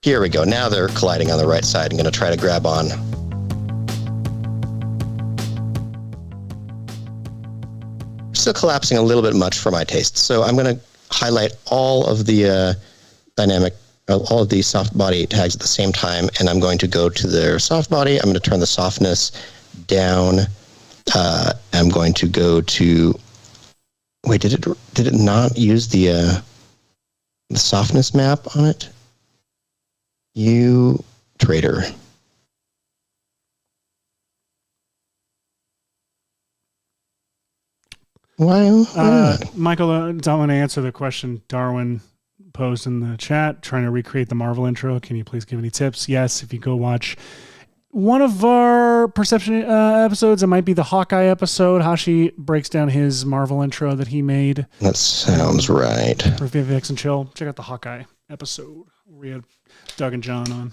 Here we go. Now they're colliding on the right side. I'm going to try to grab on. Still collapsing a little bit much for my taste. So I'm going to highlight all of the all of the soft body tags at the same time, and I'm going to go to their soft body. I'm going to turn the softness down. I'm going to go to. Wait, did it not use the softness map on it? You traitor. Why Michael, I'm going to answer the question Darwin posed in the chat, trying to recreate the Marvel intro. Can you please give any tips? Yes, if you go watch one of our Perception episodes, it might be the Hawkeye episode. Hashi breaks down his Marvel intro that he made. That sounds right. For VFX and Chill. Check out the Hawkeye episode. We had Doug and John on.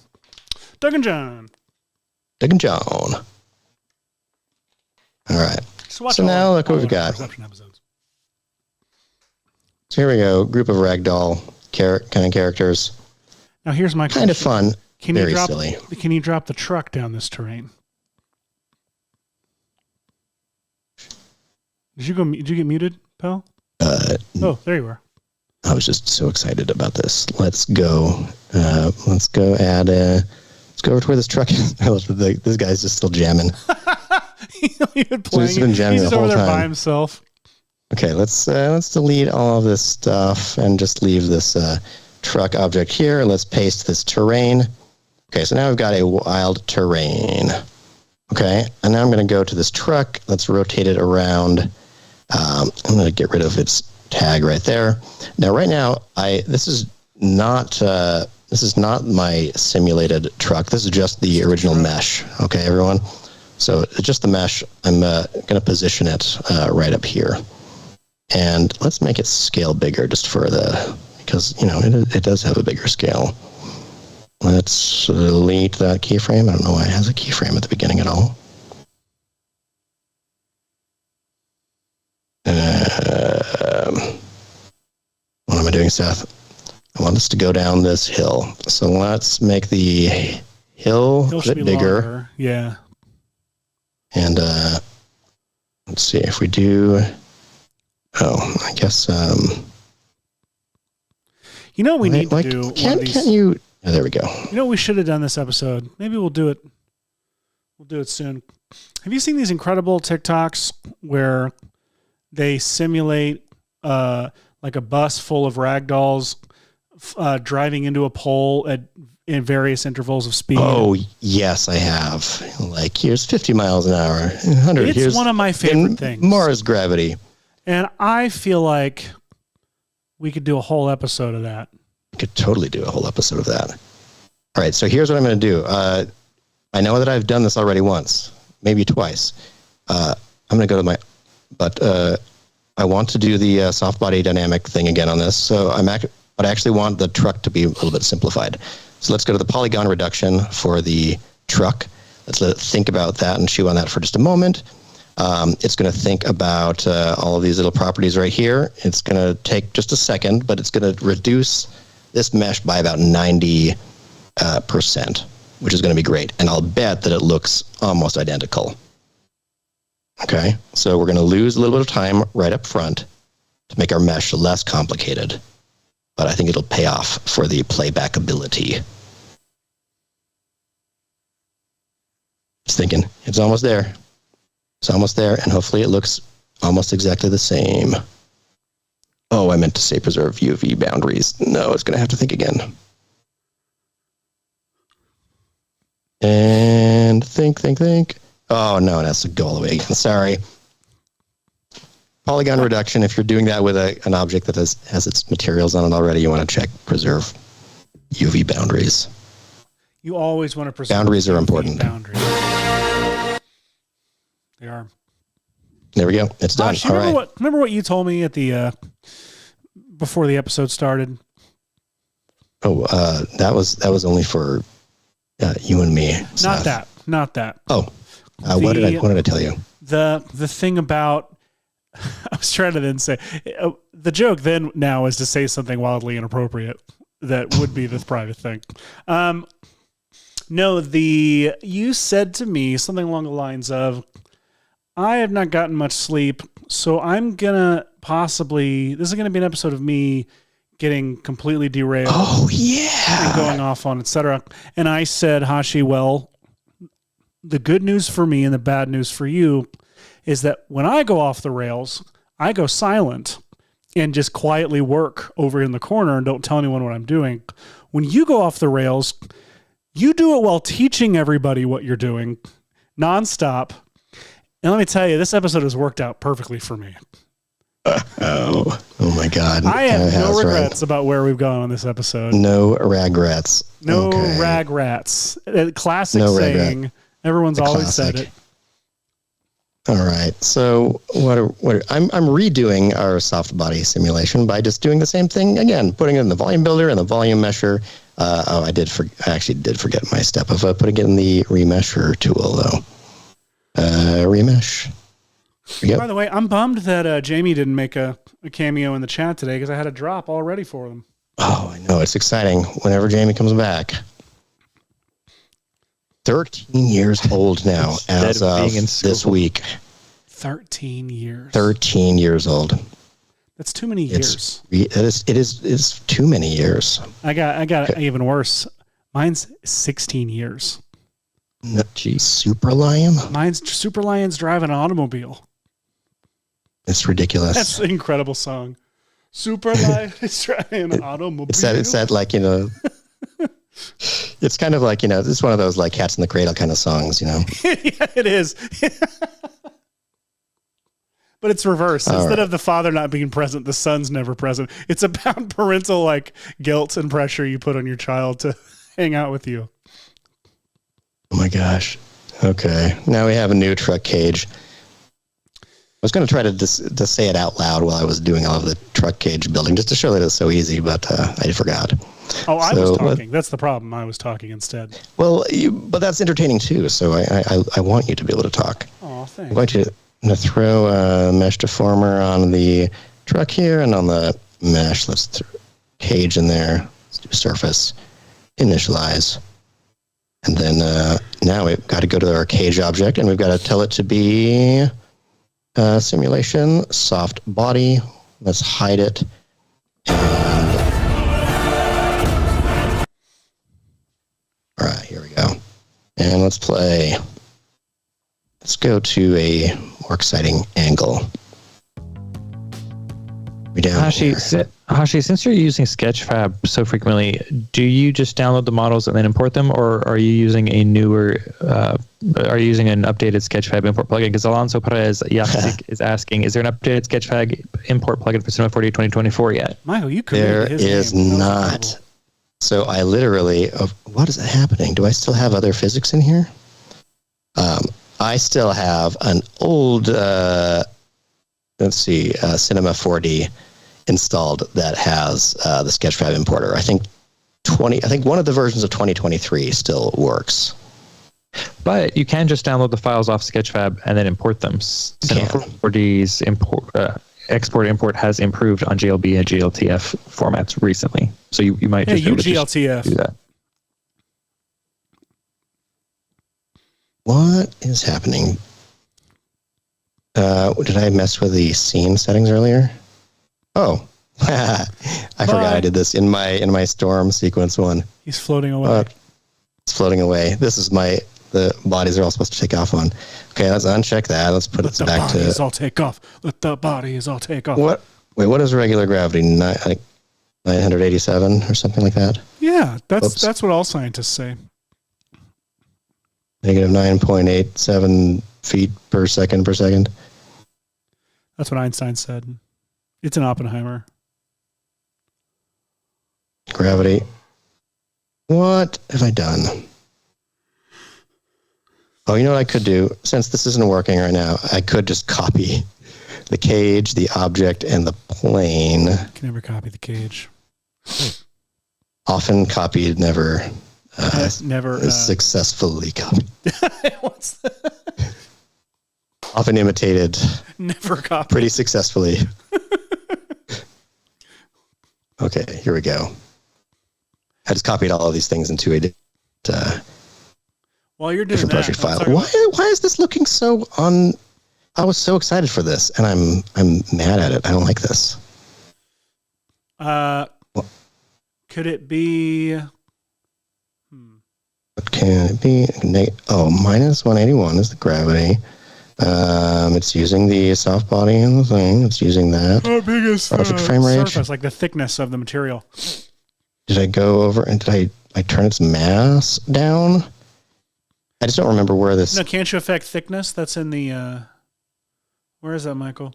Doug and John. All right. So now look what we've got. So here we go. Group of ragdoll kind of characters. Now here's my question. Kind of fun. Very silly. Can you drop the truck down this terrain? Did you get muted, pal? Oh, there you are. I was just so excited about this. Let's go. Let's go over to where this truck is. This guy's just still jamming. He's not even playing. He's been jamming He's the whole over there time by himself. Okay, let's delete all of this stuff and just leave this truck object here. Let's paste this terrain. Okay, so now we've got a wild terrain. Okay, and now I'm going to go to this truck. Let's rotate it around. I'm going to get rid of its tag right there. Now, right now, this is not my simulated truck. This is just the original mesh. Okay, everyone. So it's just the mesh. I'm going to position it right up here, and let's make it scale bigger just because it does have a bigger scale. Let's delete that keyframe. I don't know why it has a keyframe at the beginning at all. What am I doing, Seth? I want us to go down this hill. So let's make the hill a bit bigger. Longer. Yeah. And let's see if we do. Oh, I guess. You know what we need to do? Can't you? Oh, there we go. You know what we should have done this episode? Maybe we'll do it. We'll do it soon. Have you seen these incredible TikToks where they simulate like a bus full of ragdolls driving into a pole in various intervals of speed? Oh, yes, I have. Like, here's 50 miles an hour, 100. It's here's one of my favorite things. Mars gravity. And I feel like we could do a whole episode of that. We could totally do a whole episode of that. All right, so here's what I'm going to do. I know that I've done this already once, maybe twice. I'm going to go to but I want to do the soft body dynamic thing again on this. So but I actually want the truck to be a little bit simplified. So let's go to the polygon reduction for the truck. Let's let it think about that and chew on that for just a moment. It's going to think about all of these little properties right here. It's going to take just a second, but it's going to reduce this mesh by about 90%, which is going to be great. And I'll bet that it looks almost identical. Okay, so we're going to lose a little bit of time right up front to make our mesh less complicated. But I think it'll pay off for the playback ability. Just thinking, it's almost there. It's almost there, and hopefully it looks almost exactly the same. Oh, I meant to say preserve UV boundaries. No, it's going to have to think again. And think. Oh, no, it has to go all the way again. Sorry. Polygon reduction, if you're doing that with an object that has its materials on it already, you want to check preserve UV boundaries. You always want to preserve boundaries are important. Boundaries. They are. There we go. It's done. All right. Remember what you told me at the before the episode started? Oh, that was only for you and me. Seth. Not that. Oh, what did I tell you? The thing about I was trying to then say the joke then now is to say something wildly inappropriate that would be this private thing. No, you said to me something along the lines of, I have not gotten much sleep, so I'm gonna this is gonna be an episode of me getting completely derailed. Oh yeah, and going off on etc. And I said, Hashi, well, the good news for me and the bad news for you is that when I go off the rails, I go silent and just quietly work over in the corner and don't tell anyone what I'm doing. When you go off the rails, you do it while teaching everybody what you're doing nonstop. And let me tell you, this episode has worked out perfectly for me. Oh my God. I have no regrets about where we've gone on this episode. No ragrats. No ragrats. Classic saying. Everyone's always said it. All right. So I'm redoing our soft body simulation by just doing the same thing again, putting it in the volume builder and the volume mesher. I actually did forget my step of putting it in the remesher tool though. Remesh. Yep. By the way, I'm bummed that Jamie didn't make a cameo in the chat today because I had a drop all ready for them. Oh, I know. It's exciting whenever Jamie comes back. 13 years old now as of this week. 13 years. 13 years old. That's too many years. It is too many years. I got even worse. Mine's 16 years. No, geez, Super Lion? Mine's Super Lion's driving an automobile. It's ridiculous. That's an incredible song. Super Lion is driving an automobile. It's that like, it's kind of like, it's one of those like Cats in the Cradle kind of songs, Yeah, it is. But it's reversed. Instead of the father not being present, the son's never present. It's about parental like guilt and pressure you put on your child to hang out with you. Oh my gosh. Okay. Now we have a new truck cage. I was going to try to say it out loud while I was doing all of the truck cage building just to show that it's so easy, but I forgot. Oh, I was talking. That's the problem. I was talking instead. Well, but that's entertaining too, so I want you to be able to talk. Oh, thanks. I'm going to throw a mesh deformer on the truck here and on the mesh. Let's throw cage in there. Let's do surface. Initialize. And then now we've got to go to our cage object, and we've got to tell it to be simulation, soft body. Let's hide it. And all right, here we go. And let's play. Let's go to a more exciting angle. Hashi, since you're using Sketchfab so frequently, do you just download the models and then import them, or are you using a newer, are you using an updated Sketchfab import plugin? Because Alonso Perez Yapsik is asking, is there an updated Sketchfab import plugin for Cinema 4D 2024 yet? Michael, you could. There is not. So I literally, what is happening? Do I still have other physics in here? I still have an old, Cinema 4D installed that has the Sketchfab importer. I think one of the versions of 2023 still works. But you can just download the files off Sketchfab and then import them. Cinema 4D's export-import has improved on GLB and GLTF formats recently. So you might just be able to GLTF. do that. What is happening? Did I mess with the scene settings earlier? Oh, I forgot I did this in my storm sequence one. He's floating away. It's floating away. This is the bodies are all supposed to take off on. Okay, let's uncheck that. Let's put it back to. Let the bodies all take off. Let the bodies all take off. What? Wait, what is regular gravity? 987 or something like that? Yeah, that's what all scientists say. Negative 9.87 feet per second. That's what Einstein said. It's an Oppenheimer. Gravity. What have I done? Oh, you know what I could do? Since this isn't working right now, I could just copy the cage, the object, and the plane. Can never copy the cage. Often copied, never never successfully copied. What's that? Often imitated. Never copied. Pretty successfully. Okay, here we go. I just copied all of these things into a while you're doing project file. Why is this looking so on? I was so excited for this, and I'm mad at it. I don't like this. Could it be? What can it be? Minus 181 is the gravity. It's using the soft body and the thing. It's using that. How big is perfect frame rate? Surface, like the thickness of the material. Did I go over and did I turn its mass down? I just don't remember where this. No, can't you affect thickness? That's in the. Where is that, Michael?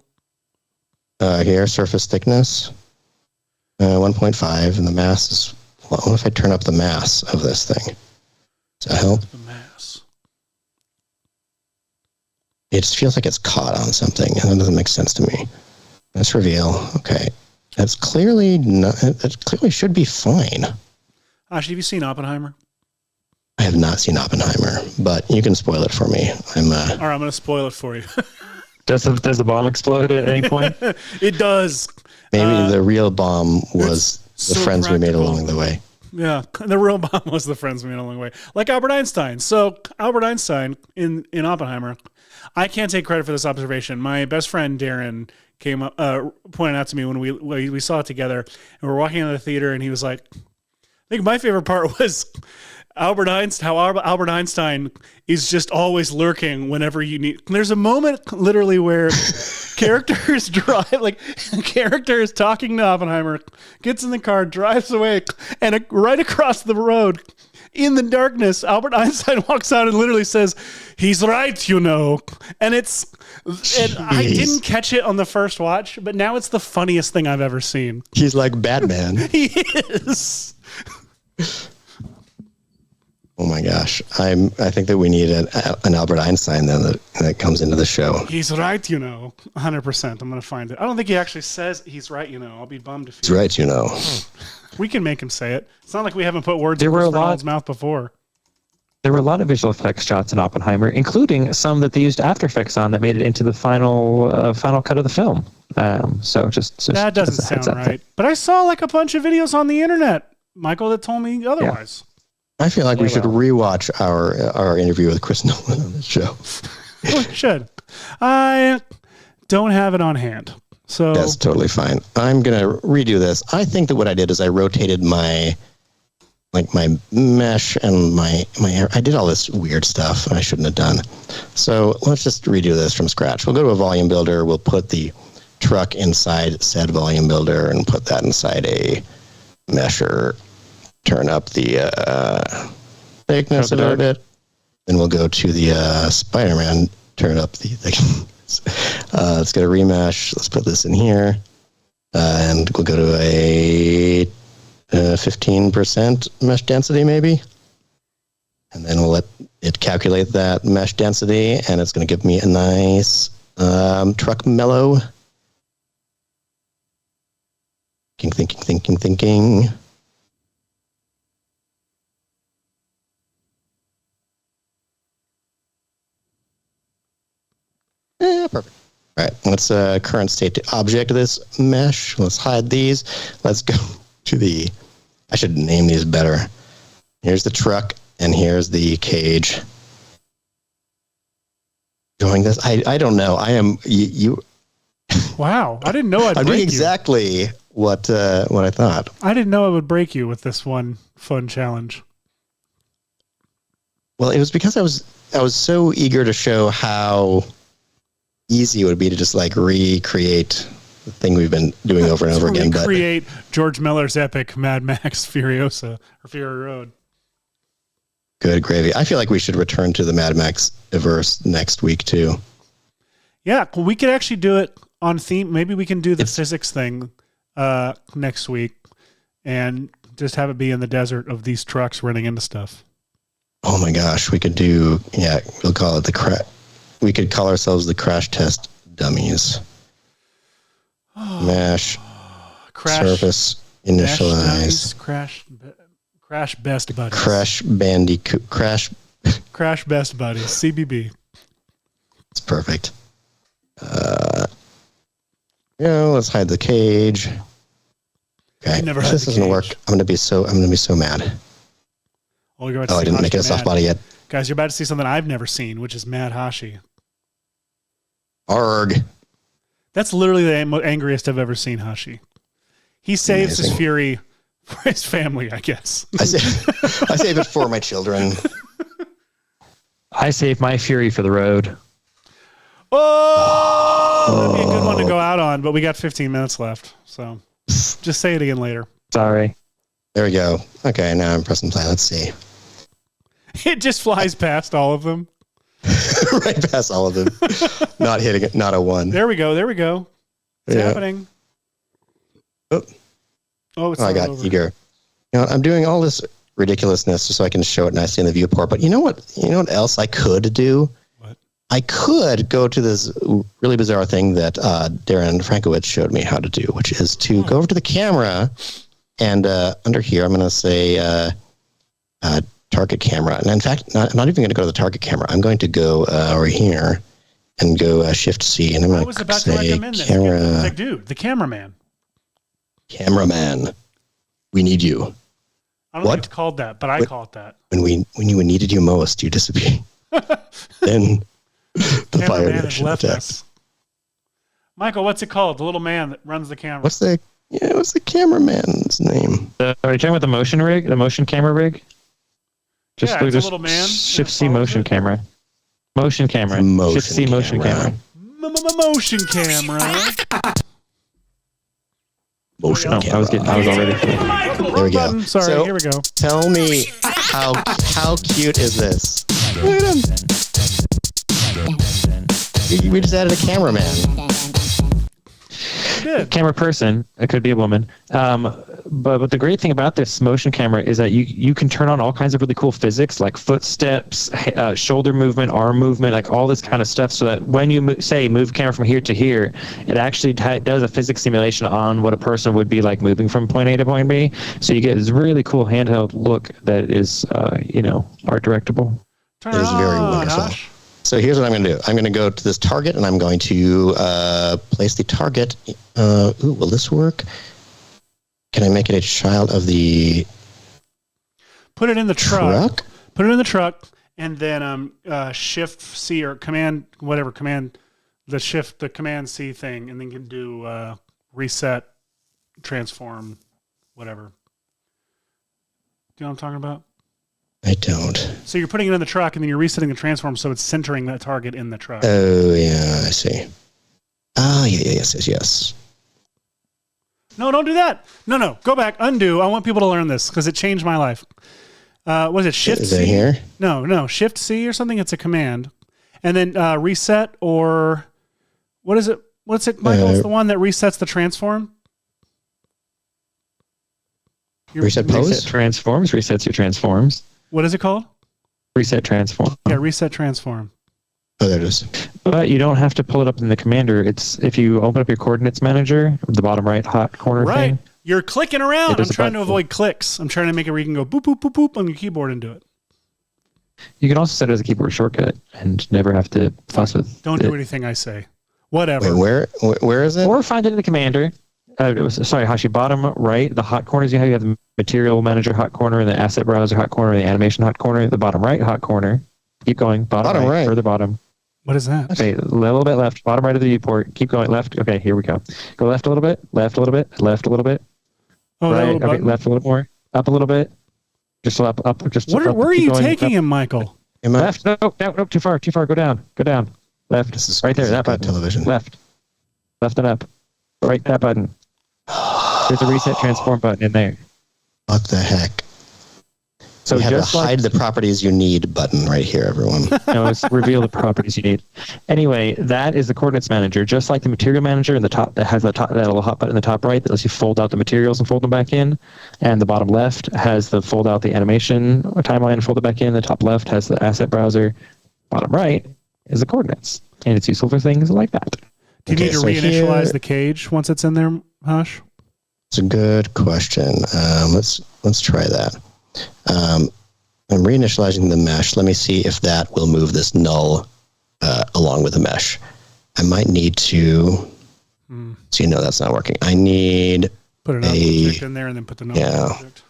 Here, surface thickness, 1.5, and the mass is. Well, what if I turn up the mass of this thing? Does that help? The mass. It just feels like it's caught on something, and that doesn't make sense to me. Let's reveal. Okay, that's clearly not. That clearly should be fine. Actually, have you seen Oppenheimer? I have not seen Oppenheimer, but you can spoil it for me. All right, I'm going to spoil it for you. Does the bomb explode at any point? It does. Maybe the real bomb was the friends we made along the way. Yeah, the real bomb was the friends we made along the way. Like Albert Einstein. So Albert Einstein in Oppenheimer, I can't take credit for this observation. My best friend Darren came up, pointed out to me when we saw it together, and we're walking out of the theater, and he was like, I think my favorite part was Albert Einstein is just always lurking whenever you need. There's a moment literally where characters is talking to Oppenheimer, gets in the car, drives away, and right across the road in the darkness, Albert Einstein walks out and literally says, "He's right, you know." And I didn't catch it on the first watch, but now it's the funniest thing I've ever seen. He's like Batman. He is. Oh my gosh. I think that we need an Albert Einstein then that comes into the show. He's right, you know. 100%. I'm going to find it. I don't think he actually says he's right, you know. I'll be bummed if he's right, you know. We can make him say it. It's not like we haven't put words in Ronald's mouth before. There were a lot of visual effects shots in Oppenheimer, including some that they used After Effects on that made it into the final cut of the film. So that doesn't sound right. But I saw like a bunch of videos on the internet, Michael, that told me otherwise. I feel like we should rewatch our interview with Chris Nolan on this show. We should. I don't have it on hand. So that's totally fine. I'm going to redo this. I think that what I did is I rotated my mesh and my hair. I did all this weird stuff I shouldn't have done. So let's just redo this from scratch. We'll go to a volume builder. We'll put the truck inside said volume builder and put that inside a mesher. Turn up the thickness a little bit. Then we'll go to the Spider-Man. Turn up the thickness. Let's get a remesh. Let's put this in here. And we'll go to a 15% mesh density maybe. And then we'll let it calculate that mesh density, and it's going to give me a nice truck mellow. Thinking. Yeah, perfect. All right, let's current state to object this mesh. Let's hide these. Let's go to the, I should name these better. Here's the truck, and here's the cage. Doing this, I don't know. I am you. Wow, I didn't know I'd I'm break doing you. exactly what I thought. I didn't know I would break you with this one fun challenge. Well, it was because I was so eager to show how easy it would be to just like recreate the thing we've been doing over and over again. Recreate George Miller's epic Mad Max Furiosa or Fury Road. Good gravy. I feel like we should return to the Mad Max verse next week too. Yeah, well, we could actually do it on theme. Maybe we can do the physics thing next week and just have it be in the desert of these trucks running into stuff. Oh my gosh, we could do, we'll call it we could call ourselves the crash test dummies. Mesh, surface, initialize. Crash best buddies. Crash bandicoot, crash best buddies, CBB. It's perfect. Let's hide the cage. Okay, never if this doesn't work, I'm gonna be so mad. Oh, I didn't make it a soft body yet. Guys, you're about to see something I've never seen, which is Mad Hashi. Arg. That's literally the angriest I've ever seen Hashi. He saves his fury for his family, I guess. I save it for my children. I save my fury for the road. Oh, that'd be a good one to go out on, but we got 15 minutes left. So just say it again later. Sorry. There we go. Okay, now I'm pressing play. Let's see. It just flies past all of them. Right past all of them. Not hitting it. Not a one. There we go. It's happening. I got eager. I'm doing all this ridiculousness just so I can show it nicely in the viewport. But you know what else I could do? What? I could go to this really bizarre thing that Darren Frankowitz showed me how to do, which is to go over to the camera and under here, I'm going to say target camera. And in fact, I'm not even going to go to the target camera. I'm going to go over here and go Shift C. And I'm going to say camera. It's like, dude, the cameraman. Cameraman, we need you. I don't think it's called that, but I call it that. When we needed you most, you disappeared. Then the fire has left us. Michael, what's it called? The little man that runs the camera. What's the cameraman's name? Are you talking about the motion rig, the motion camera rig? It's a little man. Shift C motion camera. Motion camera. Shift C motion camera. Motion camera. Motion camera. I was already. There we go. Sorry, so, here we go. Tell me how cute is this? Look at him. We just added a cameraman. Camera person. It could be a woman. But the great thing about this motion camera is that you can turn on all kinds of really cool physics, like footsteps, shoulder movement, arm movement, like all this kind of stuff, so that when you move camera from here to here, it actually does a physics simulation on what a person would be like moving from point A to point B. So you get this really cool handheld look that is, art directable. It is very wonderful. So here's what I'm going to do. I'm going to go to this target, and I'm going to place the target. Will this work? Can I make it a child of the... Put it in the truck. Truck? Put it in the truck, and then Shift C or Command the Command C thing, and then you can do reset, transform, whatever. Do you know what I'm talking about? I don't. So you're putting it in the truck, and then you're resetting the transform, so it's centering that target in the truck. Oh, yeah, I see. Oh, yes. No, don't do that. No, go back, undo. I want people to learn this because it changed my life. Was it Shift Is C? it here? No, Shift C or something. It's a command, and then reset or what is it? What's it, Michael? It's the one that resets the transform. Reset pose? Reset transforms, resets your transforms. What is it called? Reset transform. Yeah, reset transform. Oh, there it is. But you don't have to pull it up in the commander. It's if you open up your coordinates manager, the bottom right hot corner Right. thing. You're clicking around. I'm trying to button. avoid clicks. I'm trying to make it where you can go boop, boop, boop, boop on your keyboard and do it. You can also set it as a keyboard shortcut and never have to fuss with Don't it. do anything I say. Whatever. Wait, where is it? Or find it in the commander. Hashi, bottom right, the hot corners you have the material manager hot corner, the asset browser hot corner, the animation hot corner, the bottom right hot corner. Keep going. Bottom right, further bottom. What is that? Okay, a little bit left, bottom right of the viewport. Keep going left. Okay, here we go. Go left a little bit, left a little bit, left a little bit. Oh, that Right, little okay, button? left a little more. Up a little bit. Just up, just Where up. are keep you going, taking up. him, Michael? Left. No, too far. Go down. Left. This is right there. That bad button. television. Left and up. Right, that button. There's a reset transform button in there. What the heck? So You have just the hide the properties you need button right here, everyone. no, it's reveal the properties you need. Anyway, that is the coordinates manager, just like the material manager in the top that has that little hot button in the top right that lets you fold out the materials and fold them back in. And the bottom left has the fold out the animation timeline and fold it back in. The top left has the asset browser. Bottom right is the coordinates. And it's useful for things like that. Do you need to reinitialize the cage once it's in there, Hush? It's a good question. Let's try that. I'm reinitializing the mesh. Let me see if that will move this null along with the mesh. I might need to. See, no, that's not working. I need put an object in there and then put the null object.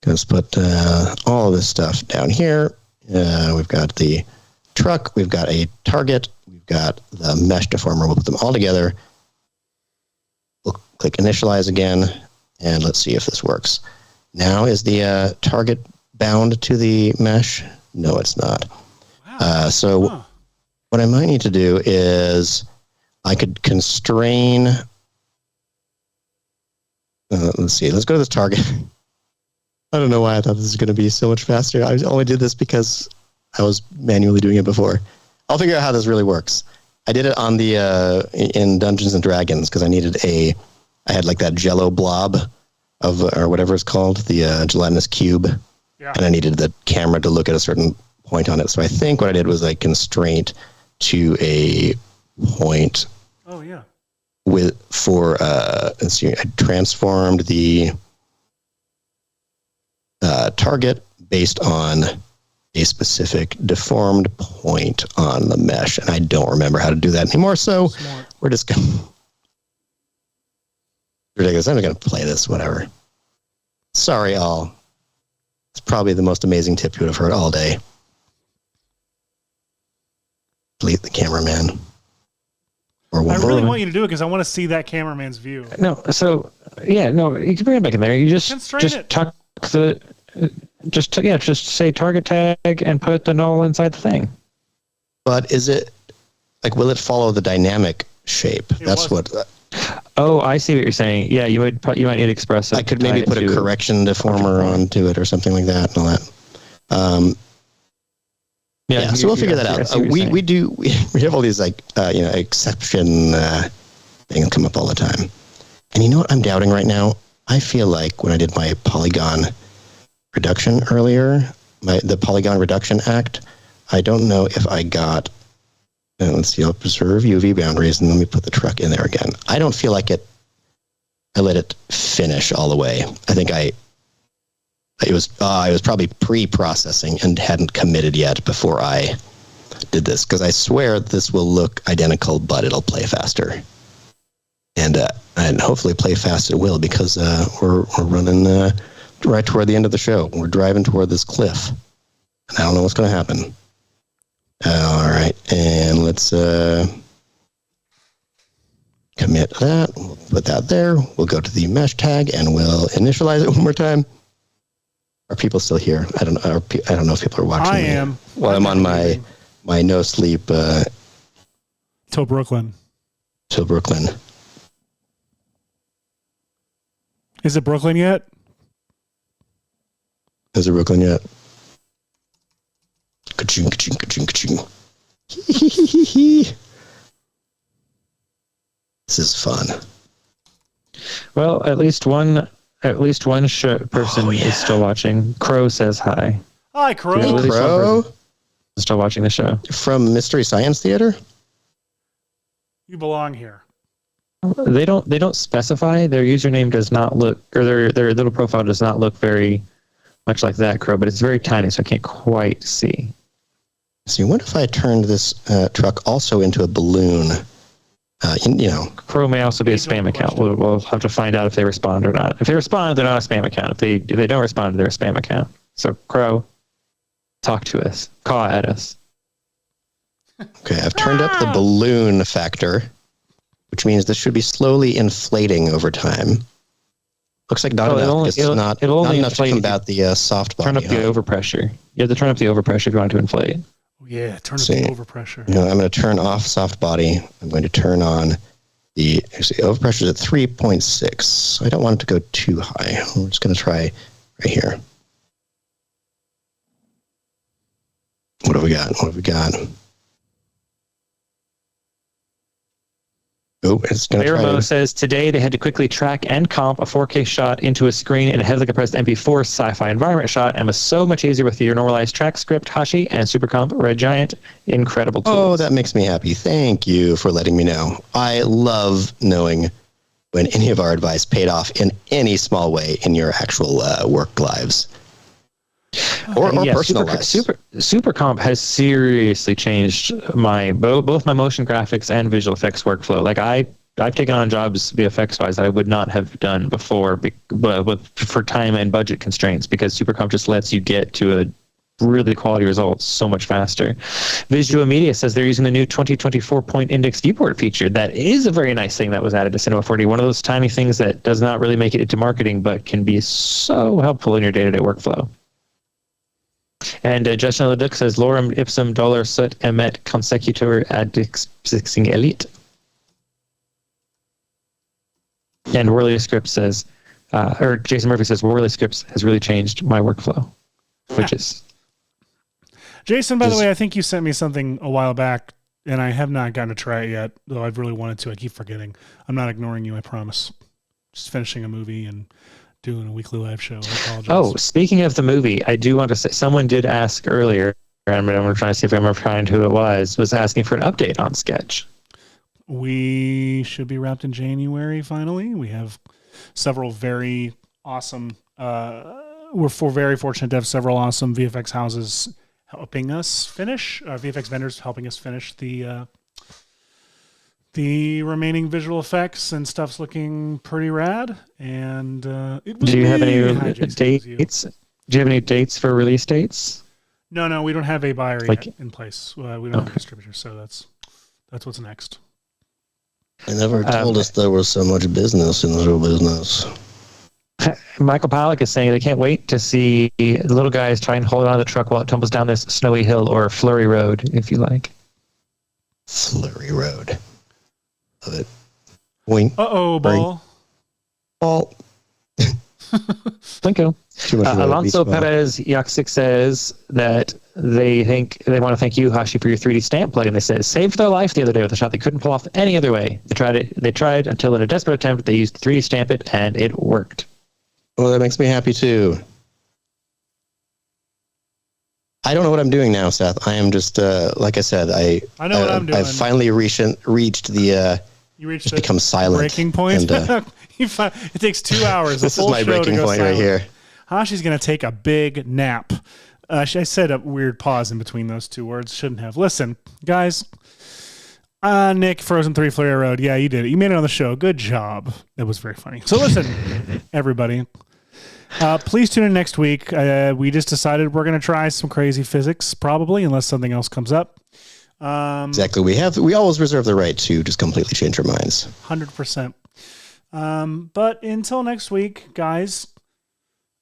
Let's put all of this stuff down here. We've got the truck. We've got a target. We've got the mesh deformer. We'll put them all together. We'll click initialize again, and let's see if this works. Now is the target bound to the mesh? No, it's not. Wow. What I might need to do is I could constrain. Let's see. Let's go to this target. I don't know why I thought this was going to be so much faster. I only did this because I was manually doing it before. I'll figure out how this really works. I did it on the in Dungeons and Dragons because I had like that Jello blob or whatever it's called, the gelatinous cube, and I needed the camera to look at a certain point on it. So I think what I did was I constraint to a point. Oh yeah. Let's see, I transformed the target based on a specific deformed point on the mesh, and I don't remember how to do that anymore. So we're just going. Ridiculous. I'm going to play this. Whatever. Sorry, all. It's probably the most amazing tip you would have heard all day. Delete the cameraman. I really want you to do it because I want to see that cameraman's view. No, so you can bring it back in there. You just tuck the just say target tag and put the null inside the thing. But is it like will it follow the dynamic shape? That's what. Oh, I see what you're saying. Yeah, you might need to express it. I could maybe put a correction deformer onto it or something like that and all that. So we'll figure that out. We have all these exception things come up all the time. And you know what I'm doubting right now? I feel like when I did my polygon reduction earlier, the polygon reduction act, I don't know if I got. Let's see. I'll preserve UV boundaries and let me put the truck in there again. I don't feel like it. I let it finish all the way. I think I was probably pre-processing and hadn't committed yet before I did this because I swear this will look identical, but it'll play faster. And hopefully play fast it will because we're running right toward the end of the show. We're driving toward this cliff, and I don't know what's going to happen. All right, and let's commit that. We'll put that there. We'll go to the mesh tag, and we'll initialize it one more time. Are people still here? I don't know. I don't know if people are watching. I am. Well, I'm on my no sleep till Brooklyn. Till Brooklyn. Is it Brooklyn yet? Is it Brooklyn yet? Ka-ching, ka-ching, ka-ching, ka-ching. This is fun. Well, at least one person is still watching. Crow says hi. Hi, Crow. At least one Crow? person is still watching the show. From Mystery Science Theater? You belong here. They don't specify. Their username does not look, or their little profile does not look very much like that, Crow, but it's very tiny, so I can't quite see. See, what if I turned this truck also into a balloon? Crow may also be a spam account. We'll have to find out if they respond or not. If they respond, they're not a spam account. If they don't respond, they're a spam account. So, Crow, talk to us. Caw at us. Okay, I've turned up the balloon factor, which means this should be slowly inflating over time. Looks like not enough. It's not enough to combat the soft body. Turn up the overpressure. You have to turn up the overpressure if you want to inflate. Yeah, turn up the overpressure. I'm going to turn off soft body. I'm going to turn on the overpressure is at 3.6. So I don't want it to go too high. We're just going to try right here. What have we got? Oh, it's going to Baramo says, today they had to quickly track and comp a 4K shot into a screen in a heavily compressed MP4 sci-fi environment shot, and was so much easier with your normalized track script, Hashi, and Supercomp Red Giant. Incredible tools. Oh, that makes me happy. Thank you for letting me know. I love knowing when any of our advice paid off in any small way in your actual work lives. Or personal lives. Supercomp has seriously changed my both my motion graphics and visual effects workflow. Like I've taken on jobs VFX wise that I would not have done before, but for time and budget constraints, because Supercomp just lets you get to a really quality results so much faster. Visual Media says they're using the new 2024 point index viewport feature. That is a very nice thing that was added to Cinema 4D. One of those tiny things that does not really make it into marketing, but can be so helpful in your day-to-day workflow. And Justin Leduc says, Lorem ipsum dollar sut emet consecutor ad exixing elite. And Whirly Scripts says, or Jason Murphy says, Whirly Scripts has really changed my workflow, which is... Jason, by the way, I think you sent me something a while back, and I have not gotten to try it yet, though I've really wanted to. I keep forgetting. I'm not ignoring you, I promise. Just finishing a movie and doing a weekly live show. I apologize. Oh, speaking of the movie, I do want to say, someone did ask earlier, and I'm going to try to see if I remember find who it was asking for an update on Sketch. We should be wrapped in January, finally. We have several very awesome... we're very fortunate to have several awesome VFX houses helping us finish, VFX vendors helping us finish the remaining visual effects, and stuff's looking pretty rad. And it was. Do you have any dates? Do you have any dates for release dates? No, we don't have a buyer yet in place. We don't have a distributor, so that's what's next. They never told us there was so much business in the show business. Michael Pollack is saying they can't wait to see the little guys try and hold on to the truck while it tumbles down this snowy hill, or flurry road, if you like. Flurry road. Love it. Wing. Uh-oh, ball. Ball. Plinko. Alonso Perez Yaksik says that they want to thank you, Hashi, for your 3D stamp plugin. They said saved their life the other day with a shot they couldn't pull off any other way. They tried until in a desperate attempt they used 3D stamp it, and it worked. Well, that makes me happy too. I don't know what I'm doing now, Seth. I am just like I said. I know what I'm doing. I've finally reached the. You reached become silent. Breaking point. And, it takes 2 hours. This is my breaking point right here. Hashi's going to take a big nap. I said a weird pause in between those two words. Shouldn't have. Listen, guys. Nick, Frozen 3 Flurry Road. Yeah, you did it. You made it on the show. Good job. That was very funny. So listen, everybody. Please tune in next week. We just decided we're going to try some crazy physics, probably, unless something else comes up. Exactly. We always reserve the right to just completely change our minds. 100%. But until next week, guys,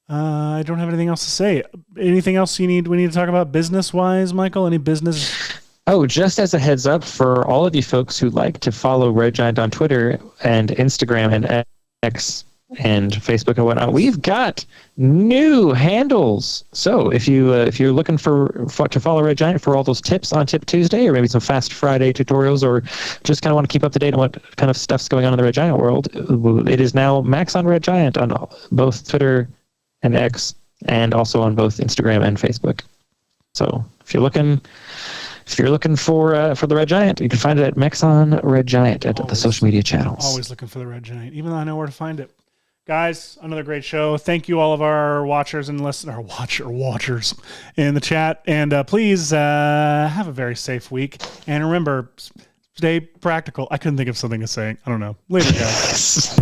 I don't have anything else to say. Anything else we need to talk about business-wise, Michael? Any business? Oh, just as a heads up for all of you folks who like to follow Red Giant on Twitter and Instagram and X and Facebook and whatnot, we've got new handles. So if you're looking to follow Red Giant for all those tips on Tip Tuesday, or maybe some Fast Friday tutorials, or just kind of want to keep up to date on what kind of stuff's going on in the Red Giant world, it is now Max on Red Giant on both Twitter and X, and also on both Instagram and Facebook. So if you're looking for the Red Giant, you can find it at Max on Red Giant at the social media channels. Always looking for the Red Giant, even though I know where to find it. Guys, another great show. Thank you all of our watchers and watchers in the chat. And please have a very safe week. And remember, stay practical. I couldn't think of something to say. I don't know. Later, guys.